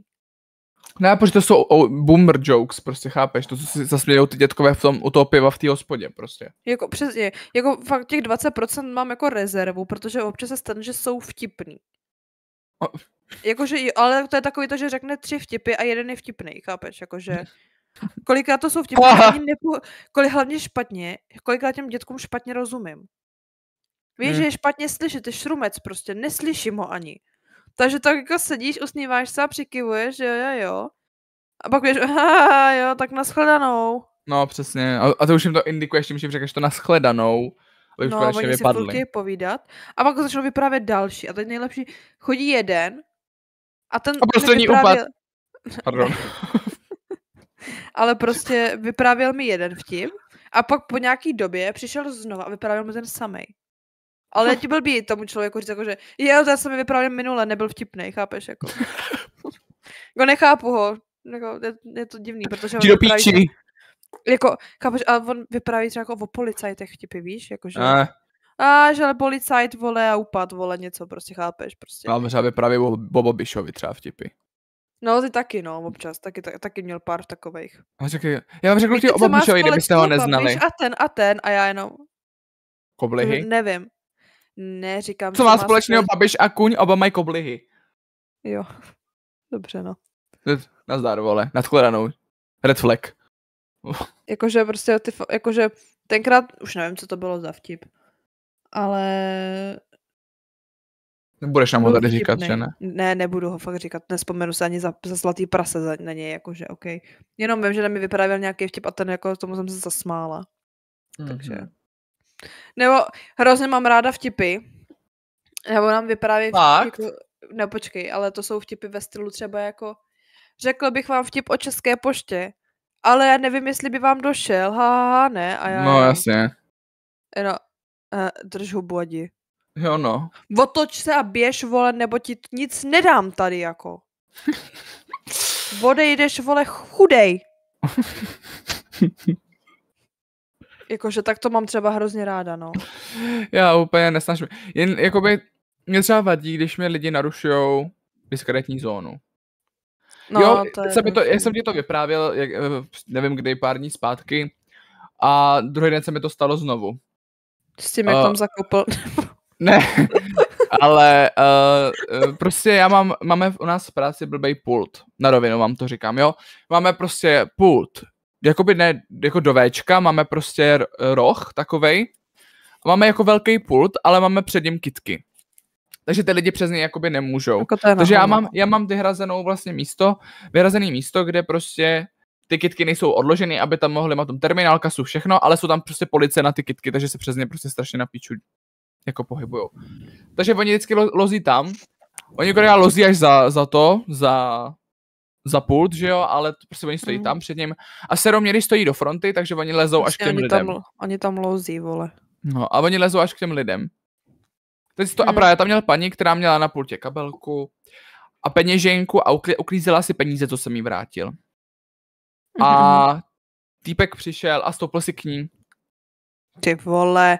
Ne, protože to jsou boomer jokes, prostě chápeš, to, co si zasmějou ty dětkové u toho piva v té hospodě, prostě. Jako přesně, jako fakt těch 20% mám jako rezervu, protože občas se stane, že jsou vtipný. Jakože, ale to je takový to, že řekne 3 vtipy a jeden je vtipný, chápeš, jakože kolikrát to jsou vtipy, hlavně špatně, kolikrát těm dětkům špatně rozumím. Víš, že je špatně slyšet, ty šrumec prostě, neslyším ho ani. Takže tak jako sedíš, usmíváš se a přikivuješ, jo. A pak víš, jo, tak nashledanou. No, přesně. A to už jim to indikuješ tím, že řekneš to nashledanou. Ale už no, oni si furt povídat. A pak začnou vyprávět další. A teď nejlepší, chodí jeden a ten poslední vyprávěl... Pardon. Ale prostě vyprávěl mi jeden vtip a pak po nějaký době přišel znova a vyprávěl mi ten samej. Ale ti blbý tomu člověku říct, jako, že já jsem mi vyprávěl minule, nebyl vtipnej, chápeš, jako. Jako nechápu ho, jako, je to divný, protože on vypráví, jako, chápeš, ale on vypráví třeba jako o policajtech vtipy, víš, jakože, že ale policajt, vole, a upad, vole, něco, prostě, chápeš, prostě. Máme třeba vyprávět o Bobišovi třeba vtipy. No, ty taky, no, občas, taky měl pár takovejch. Já vám řeknu ti o Babišovi, kdybyste ho neznali. A ten, a já jenom. Koblihy? Nevím. Ne, říkám. Co má společného Babiš a Kuň, oba mají koblihy. Jo, dobře, no. Nazdar, vole, nadchledanou. Red flag. Jakože prostě, jakože tenkrát, už nevím, co to bylo za vtip, ale... Nebudeš nám ho tady říkat, že ne? Ne, nebudu ho fakt říkat, nespomenu se ani za zlatý prase na něj, jakože, okej. Jenom vím, že mi vyprávěl nějaký vtip a ten, jako, tomu jsem se zasmála. Takže... Nebo hrozně mám ráda vtipy, nebo nám vypráví vtipy, no počkej, ale to jsou vtipy ve stylu třeba jako, řekl bych vám vtip o České poště, ale já nevím, jestli by vám došel, ne, a já... No jasně. No, drž hubu, adi. Jo no. Otoč se a běž, vole, nebo ti nic nedám tady, jako. Odejdeš, vole, chudej. Jakože tak to mám třeba hrozně ráda, no. Já úplně nesnažím. Jen jakoby mě třeba vadí, když mě lidi narušujou diskrétní zónu. No, jo, to já jsem ti to vyprávěl, nevím kdy, pár dní zpátky. A druhý den se mi to stalo znovu. S tím, jak tam zakopl. Ne, ale prostě máme u nás v práci blbej pult. Na rovinu vám to říkám, jo. Máme prostě pult. Jakoby ne, jako do Včka, máme prostě roh takovej. Máme jako velký pult, ale máme před ním kytky. Takže ty lidi přes něj jakoby nemůžou. Jako takže já mám vyhrazenou vlastně vyhrazený místo, kde prostě ty kytky nejsou odloženy, aby tam mohli mít terminál, kasu, všechno, ale jsou tam prostě policie na ty kytky, takže se přes ně prostě strašně na píču jako pohybujou. Takže oni vždycky lozí tam. Oni kolikrát lozí až za pult, že jo, ale prostě oni stojí tam před ním. A seroměry stojí do fronty, takže oni lezou až k těm lidem. Oni tam lozí, vole. No a oni lezou až k těm lidem. A právě tam měla paní, která měla na pultě kabelku a peněženku a uklízela si peníze, co jsem jí vrátil. A týpek přišel a stoupil si k ní. Ty vole.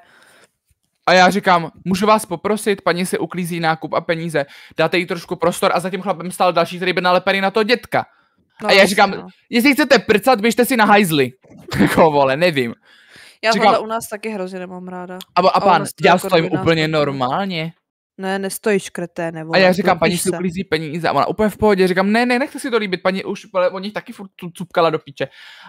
A já říkám, můžu vás poprosit, paní si uklízí nákup a peníze, dáte jí trošku prostor a za tím chlapem stál další, který byl nalepený na to dětka. No, a já říkám, jestli chcete prcat, běžte si na hajzli. Jako vole, nevím. Já tohle u nás taky hrozně nemám ráda. A pán, já stojím úplně normálně. Ne, nestojíš, kreténe, A já říkám, paní si uklízí peníze a ona úplně v pohodě, říkám, ne, nechte si to líbit, paní už o nich taky furt cupkala do píče.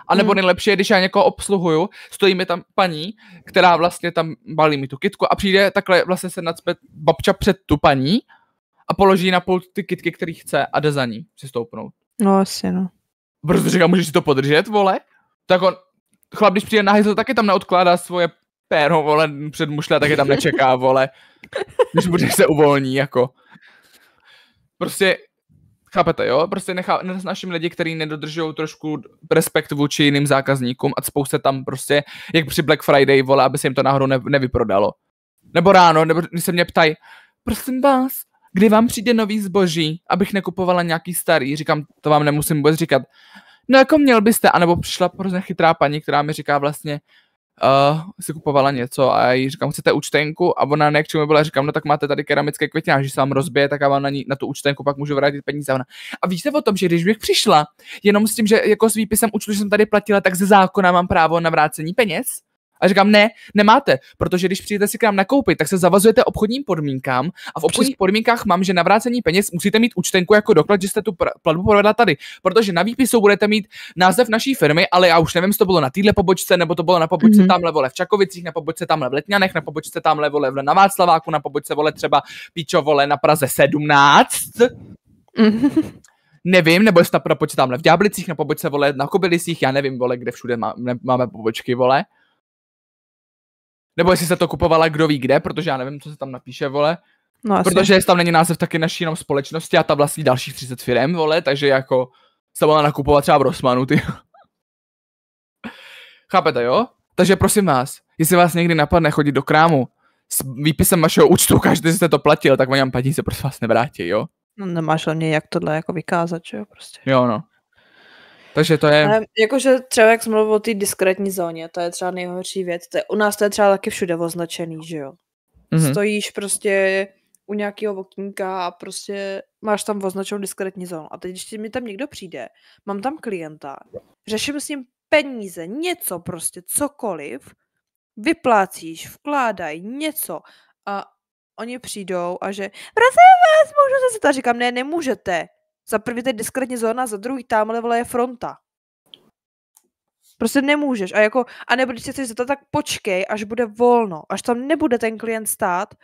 A nebo nejlepší je, když já někoho obsluhuju, stojí mi tam paní, která vlastně tam balí mi tu kytku a přijde takhle vlastně se nacpe babča před tu paní a položí na pult ty kytky, který chce a jde za ní si stoupnout. No asi, no. Prostě říkám, můžeš si to podržet, vole? Tak on, chlap, když přijde na hajzl, taky tam neodkládá svoje péro, vole, před mušle, taky tam nečeká, vole. Když bude se uvolní, jako. Prostě, chápete, jo? Prostě nesnáším lidi, kteří nedodržují trošku respekt vůči jiným zákazníkům a cpou se tam prostě, jak při Black Friday, vole, aby se jim to náhodou nevyprodalo. Nebo ráno, nebo když se mě ptají, prosím vás, kdy vám přijde nový zboží, abych nekupovala nějaký starý, říkám, to vám nemusím vůbec říkat. No jako měl byste, anebo přišla hrozně chytrá paní, která mi říká vlastně, si kupovala něco a já jí říkám, chcete účtenku? A ona ne k čemu byla, říkám, no tak máte tady keramické květinář, když se vám rozbije, tak já vám na tu účtenku pak můžu vrátit peníze. A víte o tom, že když bych přišla jenom s tím, že jako s výpisem účtu, že jsem tady platila, tak ze zákona mám právo na vrácení peněz? A říkám, ne, nemáte, protože když přijdete si k nám nakoupit, tak se zavazujete obchodním podmínkám a v obchodních podmínkách mám, že na vrácení peněz musíte mít účtenku jako doklad, že jste tu platbu provedla tady, protože na výpisu budete mít název naší firmy, ale já už nevím, jestli to bylo na téhle pobočce, nebo to bylo na pobočce tamhle vole v Čakovicích, na pobočce tamhle v Letňanech, na pobočce tamhle vole na Václaváku, na pobočce vole třeba Píčo vole na Praze 17. Nevím, nebo jestli na pobočce tamhle v Ďáblicích, na pobočce vole na Kobylisích, já nevím vole, kde všude máme pobočky vole. Nebo jestli se to kupovala kdo ví kde, protože já nevím, co se tam napíše, vole. No, protože tam není název taky naší jenom společnosti a ta vlastní dalších 30 firem, vole, takže jako se mohla nakupovat třeba v Rossmanu, ty. Chápete, jo? Takže prosím vás, jestli vás někdy napadne chodit do krámu s výpisem vašeho účtu, každý jste to platil, tak oni vám peníze prostě vás nevrátí, jo? No nemáš hlavně jak tohle jako vykázat, že jo, prostě. Jo, no. Takže to je... Jakože třeba jak jsme mluvili o té diskrétní zóně, to je třeba nejhorší věc. U nás to je třeba taky všude označený, že jo. Stojíš prostě u nějakého okýnka a prostě máš tam označenou diskrétní zónu. A teď, když mi tam někdo přijde, mám tam klienta, řeším s ním peníze, něco prostě, cokoliv, vyplácíš, vkládají něco a oni přijdou a že prosím vás, můžu se to? Říkám, ne, nemůžete. Za první to je diskrétní zóna, za druhý tamhle vole je fronta. Prostě nemůžeš. A nebo když se chceš zeptat, tak počkej, až bude volno. Až tam nebude ten klient stát.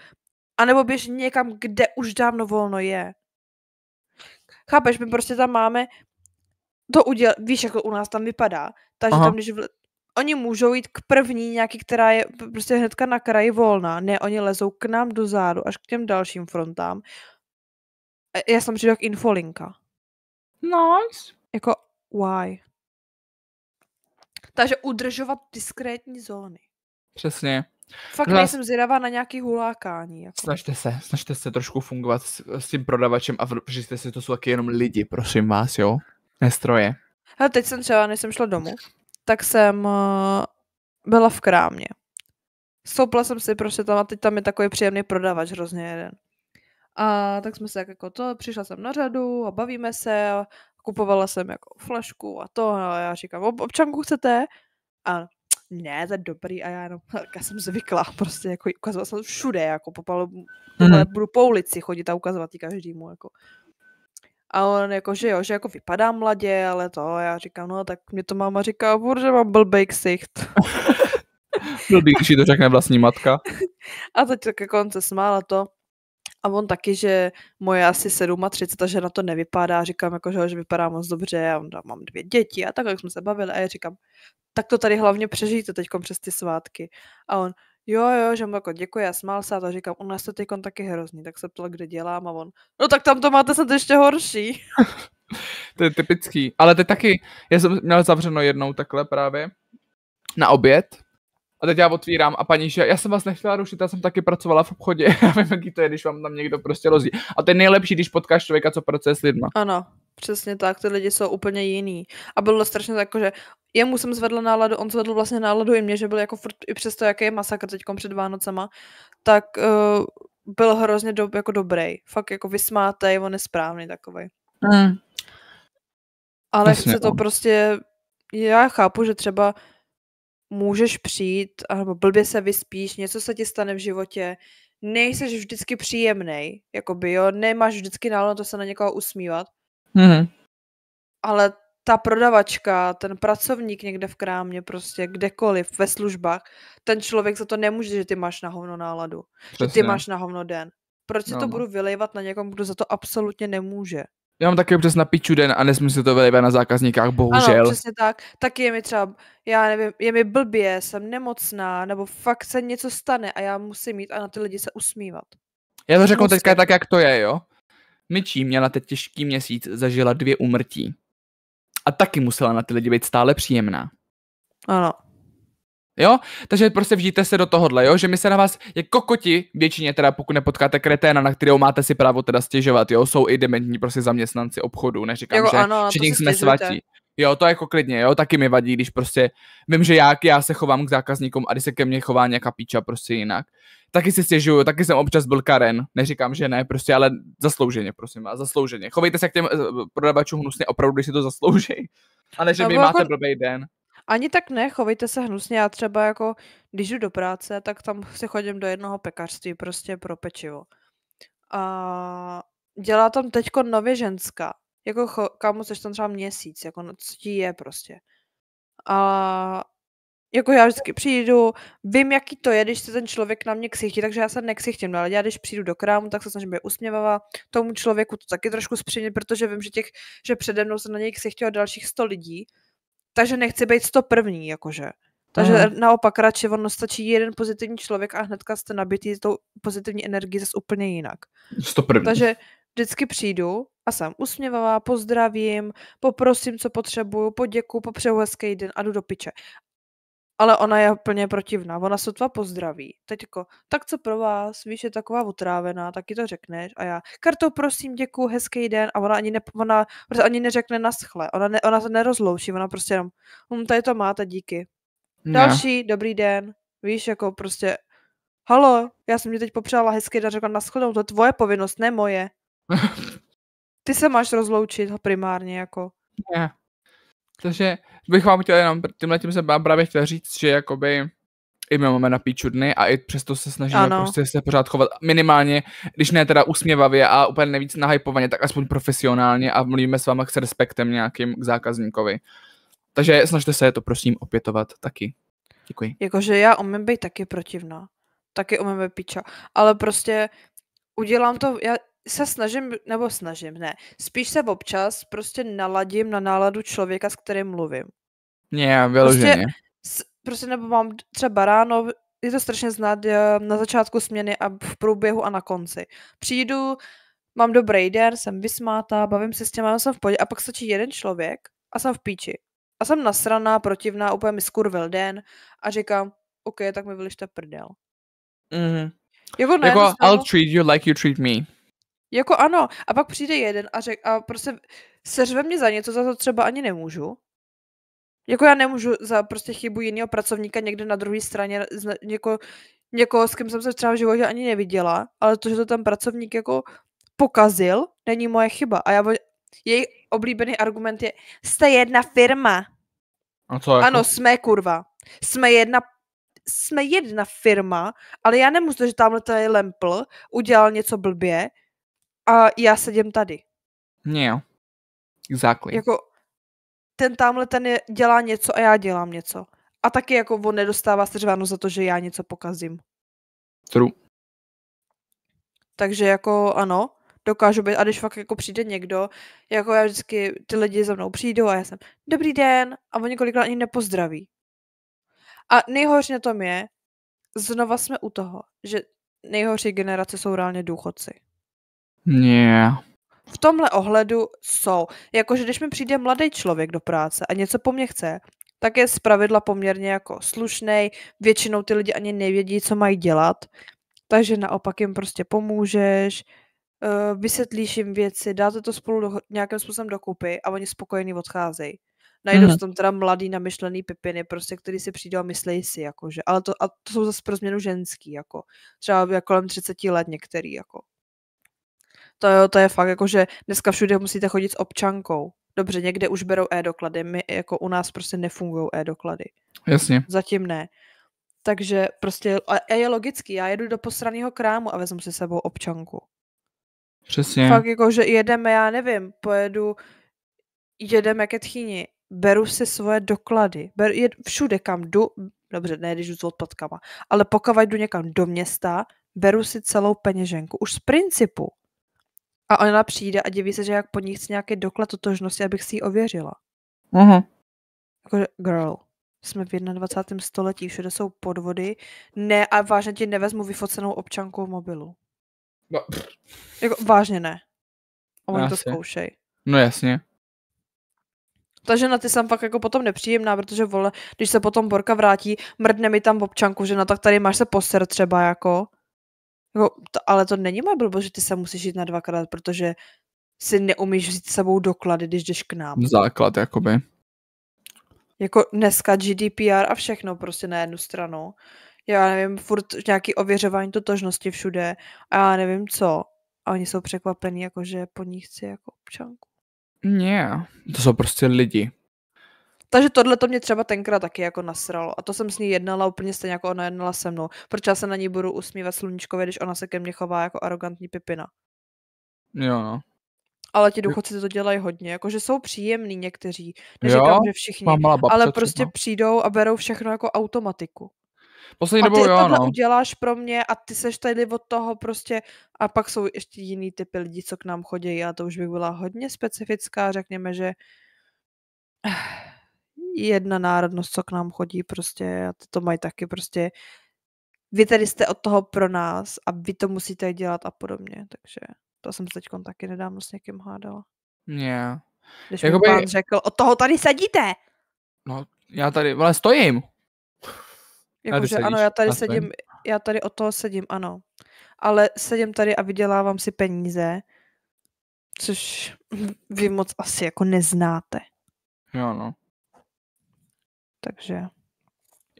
A nebo běž někam, kde už dávno volno je. Chápeš, my prostě tam máme to udělat, víš, jak to u nás tam vypadá. Takže tam, když oni můžou jít k první nějaký, která je prostě hnedka na kraji volná. Ne, oni lezou k nám do zádu, až k těm dalším frontám. Já jsem přijdu jak infolinka. Nice. Jako, why? Takže udržovat diskrétní zóny. Přesně. Fakt nejsem zvědavá na nějaký hulákání. Jako. Snažte se trošku fungovat s tím prodavačem a přijďte si, to jsou taky jenom lidi, prosím vás, jo? Nestroje. Hele, teď jsem třeba, než jsem šla domů, tak jsem byla v krámě. Stoupla jsem si prostě tam a teď tam je takový příjemný prodavač, hrozně jeden. A tak jsme se jako to, přišla jsem na řadu a bavíme se a kupovala jsem jako flašku a to a já říkám, občanku chcete? A ne, to je dobrý a já jenom, já jsem zvykla prostě jako ukazovat jsem všude, jako budu po ulici chodit a ukazovat jí každému, jako. A on jako, že jo, že jako vypadá mladě, ale to, já říkám, no tak mě to máma říká, že mám blbej ksicht. Blbý, když jí to řekne vlastní matka. A teď tak jako on se smál a to. A on taky, že moje asi 37, že na to nevypadá. Říkám, jako, že vypadá moc dobře. A mám 2 děti a tak jsme se bavili. A já říkám, tak to tady hlavně přežijte teďkom přes ty svátky. A on, jo, že mu jako děkuji a smál se. A to říkám, u nás to teďkom taky hrozný. Tak se ptal, kde dělám. A on, no tak tam to máte snad ještě horší. To je typický. Ale teď taky, já jsem měl zavřeno jednou takhle právě na oběd. A teď já otvírám a paní, že já jsem vás nechtěla rušit, já jsem taky pracovala v obchodě. Já vím, jaký to je, když vám tam někdo prostě rozjí. A to je nejlepší, když potkáš člověka, co pracuje s lidma. Ano, přesně tak, ty lidi jsou úplně jiný. A bylo strašně tak, že jemu jsem zvedla náladu, on zvedl vlastně náladu i mě, že byl jako furt, i přesto, jaký je masakr teďkom před Vánocema, tak byl hrozně jako dobrý. Fakt jako vysmátej, on je správný takovej. Ale chce to prostě, já chápu, že třeba můžeš přijít, nebo blbě se vyspíš, něco se ti stane v životě, nejseš vždycky příjemnej, jakoby, jo, nemáš vždycky náladu to se na někoho usmívat, ale ta prodavačka, ten pracovník někde v krámě, prostě kdekoliv, ve službách, ten člověk za to nemůže, že ty máš na hovno náladu, Přesně. že ty máš na hovno den. Proč si No, to no. budu vylejvat na někom, kdo za to absolutně nemůže? Já mám taky občas na piču den a nesmím si to vylejvat na zákazníkách, bohužel. Ano, přesně tak. Taky je mi třeba, já nevím, je mi blbě, jsem nemocná, nebo fakt se něco stane a já musím jít a na ty lidi se usmívat. Já to řeknu Musím. teďka tak, jak to je, jo. Myčí měla teď těžký měsíc, zažila 2 úmrtí. A taky musela na ty lidi být stále příjemná. Ano. Jo? Takže prostě vžijte se do tohohle, jo? Že my se na vás, jak kokoti, většině teda pokud nepotkáte kreténa, na kterého máte si právo teda stěžovat, jo? Jsou i dementní prostě zaměstnanci obchodu, neříkám, Jako že ano, všichni to si jsme stěžujte. svatí. Jo, to jako klidně, jo, taky mi vadí, když prostě vím, že já se chovám k zákazníkům a když se ke mně chová nějaká píča prostě jinak. Taky si stěžuju, taky jsem občas byl Karen, neříkám, že ne, prostě, ale zaslouženě, prosím vás, zaslouženě. Chovejte se k těm prodavačům hnusně, opravdu, když si to zaslouží. A ne, že vy máte blbej den. Ani tak ne, chovejte se hnusně, já třeba jako, když jdu do práce, tak tam si chodím do jednoho pekařství prostě pro pečivo. A dělá tam teďko nově ženská, jako kámo, seš tam třeba měsíc, jako no, co ti je prostě. A jako já vždycky přijdu, vím, jaký to je, když se ten člověk na mě ksichtí, takže já se neksichtím, ale já když přijdu do krámu, tak se snažím být usměvavá, tomu člověku to taky trošku zpříjemnit, protože vím, že přede mnou se na něj ksichtilo dalších 100 lidí, takže nechci být 101, jakože. Takže naopak radši ono stačí jeden pozitivní člověk a hnedka jste nabitý tou pozitivní energií zase úplně jinak. 101. Takže vždycky přijdu a jsem usměvavá, pozdravím, poprosím, co potřebuju, poděkuju, popřeju hezký den a jdu do piče. Ale ona je úplně protivná, ona sotva pozdraví. Teďko, tak co pro vás, víš, je taková otrávená, taky to řekneš a já, Karto, prosím, děkuju, hezký den a ona ani neřekne naschle, ona se nerozloučí, ona prostě jenom, tady to máte, díky. Další, dobrý den, víš, jako prostě, halo, já jsem ti teď popřála hezký den a řekla naschledanou, to je tvoje povinnost, ne moje. Ty se máš rozloučit primárně, jako. Ne. Takže bych vám chtěl jenom, tímhletím jsem právě chtěl říct, že jakoby i my máme na píču dny a i přesto se snažíme prostě se pořád chovat minimálně, když ne teda usměvavě a úplně nejvíc nahypovaně, tak aspoň profesionálně a mluvíme s váma s respektem nějakým k zákazníkovi. Takže snažte se to prosím opětovat taky. Děkuji. Jakože já umím být taky protivná. Taky umím být píča. Ale prostě udělám to, já se snažím, spíš se občas prostě naladím na náladu člověka, s kterým mluvím. Ne, vyloženě. Prostě nebo mám třeba ráno, je to strašně znát na začátku směny a v průběhu a na konci. Přijdu, mám dobrý den, jsem vysmátá, bavím se s těma, jsem v pohodě a pak stačí jeden člověk a jsem v píči. A jsem nasraná, protivná, úplně mi skurvil den a říkám, OK, tak mi vylište prdel. Mm-hmm. Jako I'll treat you like you treat me. Jako ano. A pak přijde jeden a prostě seřve mě za něco, za to třeba ani nemůžu. Jako já nemůžu za prostě chybu jiného pracovníka někde na druhé straně někoho, s kým jsem se třeba v životě ani neviděla, ale to, že to ten pracovník jako pokazil, není moje chyba. A její oblíbený argument je, jste jedna firma. A co jako? Ano, jsme kurva. Jsme jedna firma, ale já nemůžu, že tamhle tady lempl udělal něco blbě a já sedím tady. Ne, exactly. Jako ten dělá něco a já dělám něco. A taky jako on nedostává seřváno za to, že já něco pokazím. True. Takže jako ano, dokážu být, a když fakt jako přijde někdo, jako já vždycky, ty lidi za mnou přijdou a já jsem, dobrý den, a oni kolikrát ani nepozdraví. A nejhorší na tom je, znova jsme u toho, že nejhorší generace jsou reálně důchodci. Ne. V tomhle ohledu jsou. Jakože když mi přijde mladý člověk do práce a něco po mně chce, tak je zpravidla poměrně jako slušnej, většinou ty lidi ani nevědí, co mají dělat, takže naopak jim prostě pomůžeš, vysvětlíš jim věci, dáte to spolu nějakým způsobem dokupy a oni spokojení odcházejí. Najdou se tam teda mladý namyšlený pipiny, prostě, který si přijdou a myslej si, jakože, ale to jsou zase pro změnu ženský, jako třeba kolem 30 let některý, jako. To je fakt, jakože dneska všude musíte chodit s občankou. Dobře, někde už berou e-doklady, my jako u nás prostě nefungují e-doklady. Jasně. Zatím ne. Takže prostě, a je logický, já jedu do posraného krámu a vezmu si sebou občanku. Přesně. Fakt jako, že jedeme, já nevím, jedeme ke tchýni, beru si svoje doklady, všude kam jdu, dobře, ne, když jdu s odpadkama, ale pokud jdu někam do města, beru si celou peněženku, už z principu. A ona přijde a diví se, že jak po ní chci nějaký doklad totožnosti, abych si ji ověřila. Jako, girl, jsme v 21. století, všude jsou podvody, ne, a vážně ti nevezmu vyfocenou občanku v mobilu. No. Jako, vážně ne. A oni to Jasně. zkoušej. No jasně. Takže na ty jsem fakt jako potom nepříjemná, protože vole, když se potom Borka vrátí, mrdne mi tam občanku, že no tak tady máš se poser třeba jako ale to není moje blbost, že ty se musíš jít na 2krát, protože si neumíš vzít s sebou doklady, když jdeš k nám. Základ, jakoby. Jako dneska GDPR a všechno prostě na jednu stranu. Já nevím, furt nějaký ověřování totožnosti všude a já nevím co. A oni jsou překvapení, jakože po ní chci jako občanku. Ne, to jsou prostě lidi. Takže tohle to mě třeba tenkrát taky jako nasralo. A to jsem s ní jednala úplně stejně, jako ona jednala se mnou. Proč já se na ní budu usmívat sluníčkově, když ona se ke mně chová jako arrogantní pipina. Jo, no. Ale ti důchodci to dělají hodně. Jakože jsou příjemní někteří. Neříkám, že všichni. Ale prostě třeba přijdou a berou všechno jako automatiku. Poslední a dobou, ty tohle no. uděláš pro mě a ty seš tady od toho prostě. A pak jsou ještě jiný typy lidí, co k nám chodí. A to už by byla hodně specifická. Řekněme, že jedna národnost, co k nám chodí prostě a ty to mají taky prostě. Vy tady jste od toho pro nás a vy to musíte dělat a podobně. Takže to jsem se teďkon taky nedávno s někým hádala. Yeah. Když mi pán řekl, od toho tady sedíte! No, já tady, ale stojím. Jakože ano, já tady sedím, já tady od toho sedím, ano. Ale sedím tady a vydělávám si peníze, což vy moc asi jako neznáte. Jo, no. Takže.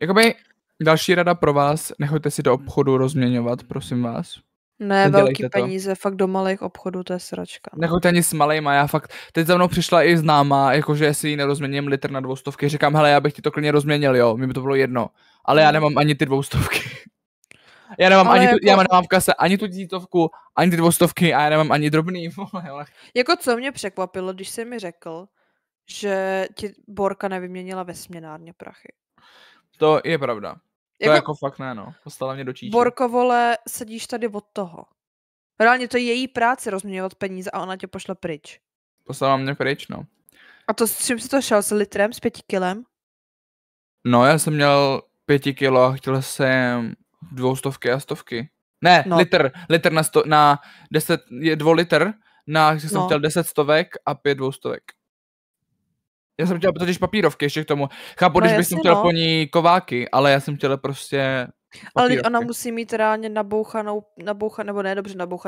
Jakoby další rada pro vás, nechoďte si do obchodu rozměňovat, prosím vás. Ne, velký peníze, fakt do malých obchodů, to je sračka. No. Nechoďte ani s malejma, já fakt, teď za mnou přišla i známá, jakože si ji nerozměním litr na 200, říkám, hele, já bych ti to klidně rozměnil, jo, mi by to bylo jedno, ale já nemám ani ty 200. Já nemám ani já nemám v kase ani tu 1000, ani ty 200 a já nemám ani drobný. Jako co mě překvapilo, když jsi mi řekl, že ti Borka nevyměnila ve směnárně prachy. To je pravda. To jako fakt ne, no. Postala mě do číče. Borko, vole, sedíš tady od toho. Reálně to je její práce rozměňovat peníze a ona tě pošle pryč. Poslala mě pryč, no. A to s čím jsi to šel? S litrem? S 5 kilem? No, já jsem měl 5 kilo a chtěl jsem 200 a 100. Ne, no. litr na 10, je 2 litr, jsem chtěl 10 stovek a 5 200. Já jsem chtěl totiž papírovky ještě k tomu. Chápu, když bych chtěl po ní kováky, ale já jsem chtěl prostě papírovky. Ale ona musí mít reálně nabouchaný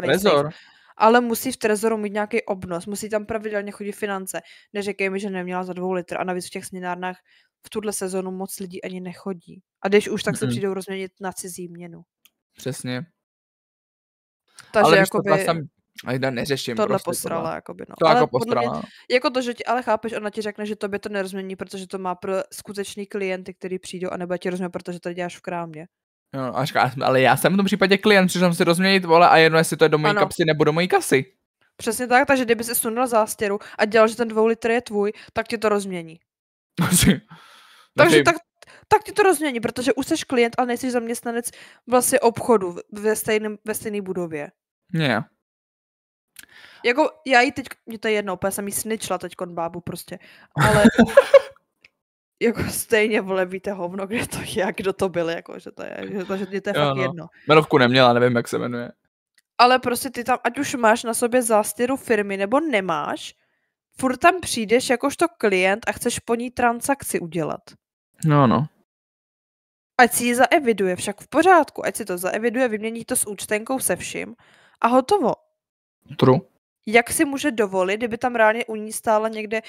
trezor. Safe. Ale musí v trezoru mít nějaký obnos, musí tam pravidelně chodit finance. Neříkej mi, že neměla za 2 litr a navíc v těch směnárnách v tuhle sezonu moc lidí ani nechodí. A když už, tak se přijdou rozměnit na cizí měnu. Přesně. Takže ale jakoby... to neřeším. Tohle prostě posrala, jakoby, no. To ale jako posrala. Mě, jako to, že ale chápeš, ona ti řekne, že tobě to nerozmění, protože to má pro skutečný klienty, který přijdou a nebude ti rozměnit, protože to děláš v krámě. Jo, a říká, ale já jsem v tom případě klient, přišel si rozměnit, vole, a jedno, jestli to je do mojí kapsy nebo do mojí kasy. Přesně tak, takže kdyby si sundal zástěru a dělal, že ten 2 litr je tvůj, tak ti to rozmění. Takže tak ti to rozmění, protože už jsi klient, ale nejsi zaměstnanec vlastně obchodu ve stejné budově. Ne. Jako, já jí teď, mě to je jedno, úplně jsem jí snitchla teďkon bábu prostě, ale jako stejně, vole, víte hovno, kde to je, kdo to byl, jako, že to je fakt jedno. Jmenovku neměla, nevím, jak se jmenuje. Ale prostě ty tam, ať už máš na sobě zástěru firmy, nebo nemáš, furt tam přijdeš jakožto klient a chceš po ní transakci udělat. No. Ať si ji zaeviduje, však v pořádku, ať si to zaeviduje, vymění to s účtenkou se vším a hotovo. True. Jak si může dovolit, kdyby tam reálně u ní stála někde,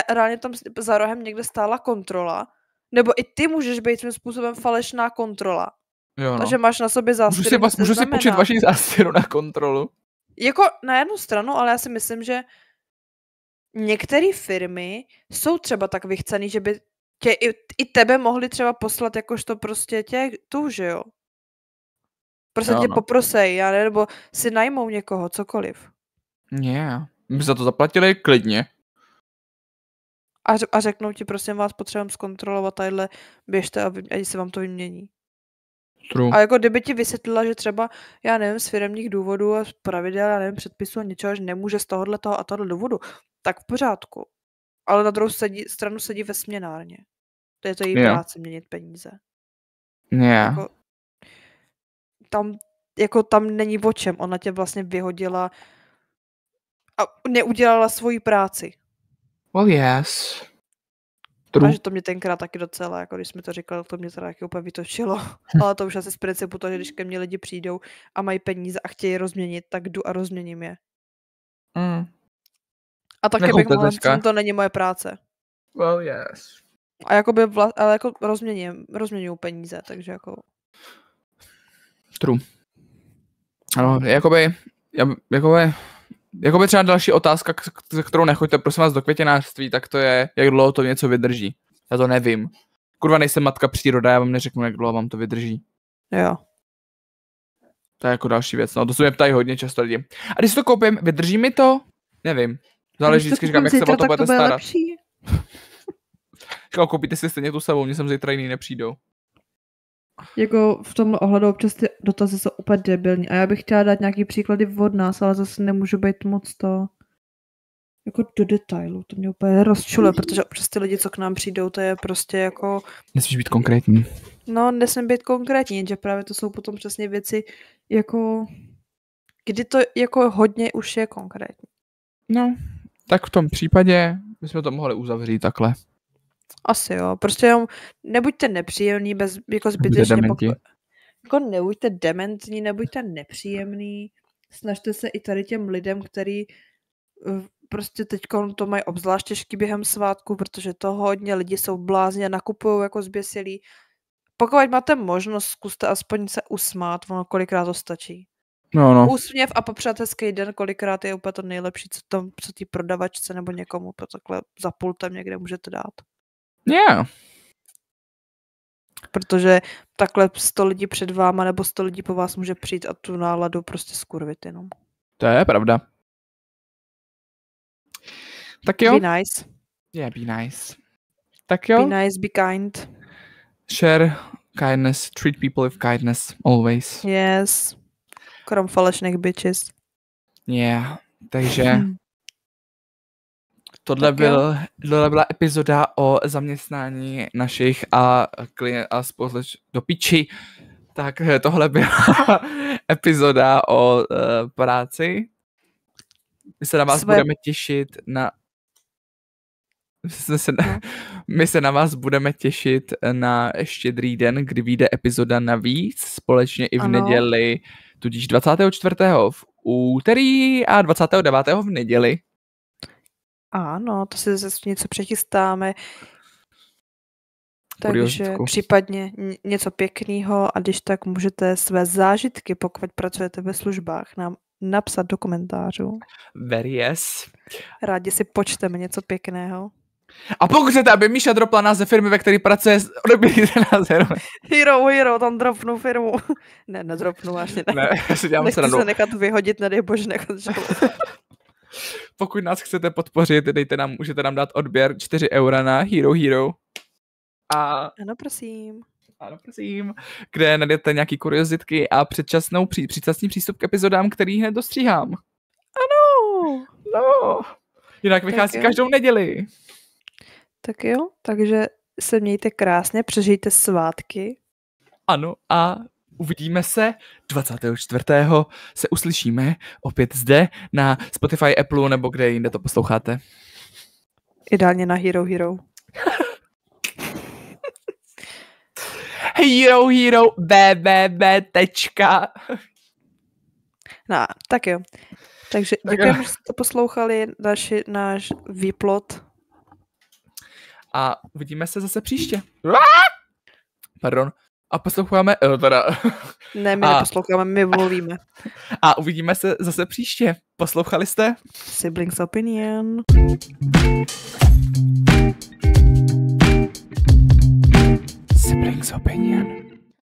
reálně tam za rohem někde stála kontrola, nebo i ty můžeš být svým způsobem falešná kontrola. Jo, no. Takže máš na sobě zástěru. Můžu si počít vaši zástěru na kontrolu? Jako na jednu stranu, ale já si myslím, že některé firmy jsou třeba tak vychcený, že by I tebe mohli třeba poslat jakožto prostě tu, že jo? Prostě tě poprosej, já ne, nebo si najmou někoho, cokoliv. Yeah. My za to zaplatili klidně. A řeknou ti, prosím vás, potřebujeme zkontrolovat tadyhle, běžte a se vám to vymění. True. A jako kdyby ti vysvětlila, že třeba, já nevím, z firemních důvodů a z pravidel, já nevím, předpisů a něčeho, že nemůže z tohohle důvodu, tak v pořádku. Ale na druhou stranu sedí ve směnárně. To je to její práce, měnit peníze. Yeah. Tam není o čem. Ona tě vlastně vyhodila a neudělala svoji práci. Well, yes. Takže to mě tenkrát taky docela, jako když jsme to říkali, to mě teda taky úplně vytočilo. Ale to už asi z principu to, že když ke mně lidi přijdou a mají peníze a chtějí rozměnit, tak jdu a rozměním je. A taky bych mohla říct, to není moje práce. Well, yes. A jakoby ale jako rozměňuju peníze, takže jako... True. Ano, jakoby třeba další otázka, kterou nechoďte, prosím vás, do květinářství, tak to je, jak dlouho to něco vydrží. Já to nevím. Kurva, nejsem matka příroda, já vám neřeknu, jak dlouho vám to vydrží. Jo. To je jako další věc, no to se mě ptají hodně často lidi. A když to koupím, vydrží mi to? Nevím. Záleží, vždycky říkám, jak se o to budete starat. Koupíte si stejně tu sebou, mě sem zítra jiný nepřijdou. Jako v tomhle ohledu občas ty dotazy jsou úplně debilní a já bych chtěla dát nějaký příklady od nás, ale zase nemůžu být moc to jako do detailu, to mě úplně rozčuluje, protože občas ty lidi, co k nám přijdou, to je prostě jako... Nesmíš být konkrétní. No, nesmím být konkrétní, jenže právě to jsou potom přesně věci jako... Kdy to jako hodně už je konkrétní. No, tak v tom případě bychom to mohli uzavřít takhle. Asi jo, prostě jenom nebuďte nepříjemný, jako zbytečně jako nebuďte dementní, nebuďte nepříjemný, snažte se i tady těm lidem, který prostě teď to mají obzvlášť těžký během svátku, protože to hodně lidi jsou blázni a nakupují jako zběsilí. Pokud máte možnost, zkuste aspoň se usmát, ono kolikrát to stačí. No. Úsměv a popřát hezký den, kolikrát je úplně to nejlepší, co tí prodavačce nebo někomu takhle za pultem někde můžete dát. Yeah. Protože takhle 100 lidí před váma nebo 100 lidí po vás může přijít a tu náladu prostě skurvit jenom. To je pravda. Tak jo. Be nice. Yeah, be nice. Tak jo. Be nice, be kind. Share kindness, treat people with kindness, always. Yes. Krom falešných bitches. Yeah, takže tohle byla epizoda o zaměstnání našich a do piči. Tak tohle byla epizoda o práci. My se na vás budeme těšit My se na vás budeme těšit na Štědrý den, kdy vyjde epizoda navíc, společně i v neděli, tudíž 24. v úterý a 29. v neděli. Ano, to si zase něco přechystáme. Takže případně něco pěkného a když tak můžete své zážitky, pokud pracujete ve službách, nám napsat do komentářů. Very yes. Rádi si počteme něco pěkného. A pokud chcete, aby Míša dropla nás ze firmy, ve které pracuje, odebírejte nás Hero, tam dropnu firmu. Ne, nedropnu, až ne. Nechci se nechat vyhodit, nedej bože, nechat žalovat. Pokud nás chcete podpořit, můžete nám dát odběr 4 € na Hero. Ano, prosím. Kde najdete nějaký kuriozitky a předčasný přístup k epizodám, který hned dostříhám. Ano. No. Jinak vychází každou neděli. Tak jo, takže se mějte krásně, přežijte svátky. Ano, a uvidíme se 24. se uslyšíme opět zde na Spotify, Apple nebo kde jinde to posloucháte. Ideálně na Hero. Hero, www. No, tak jo. Takže děkujeme, že jste to poslouchali, náš výplot. A uvidíme se zase příště. Pardon. A posloucháme, Ne, my neposloucháme, my volíme. A uvidíme se zase příště. Poslouchali jste? Siblings Opinion. Brings opinion.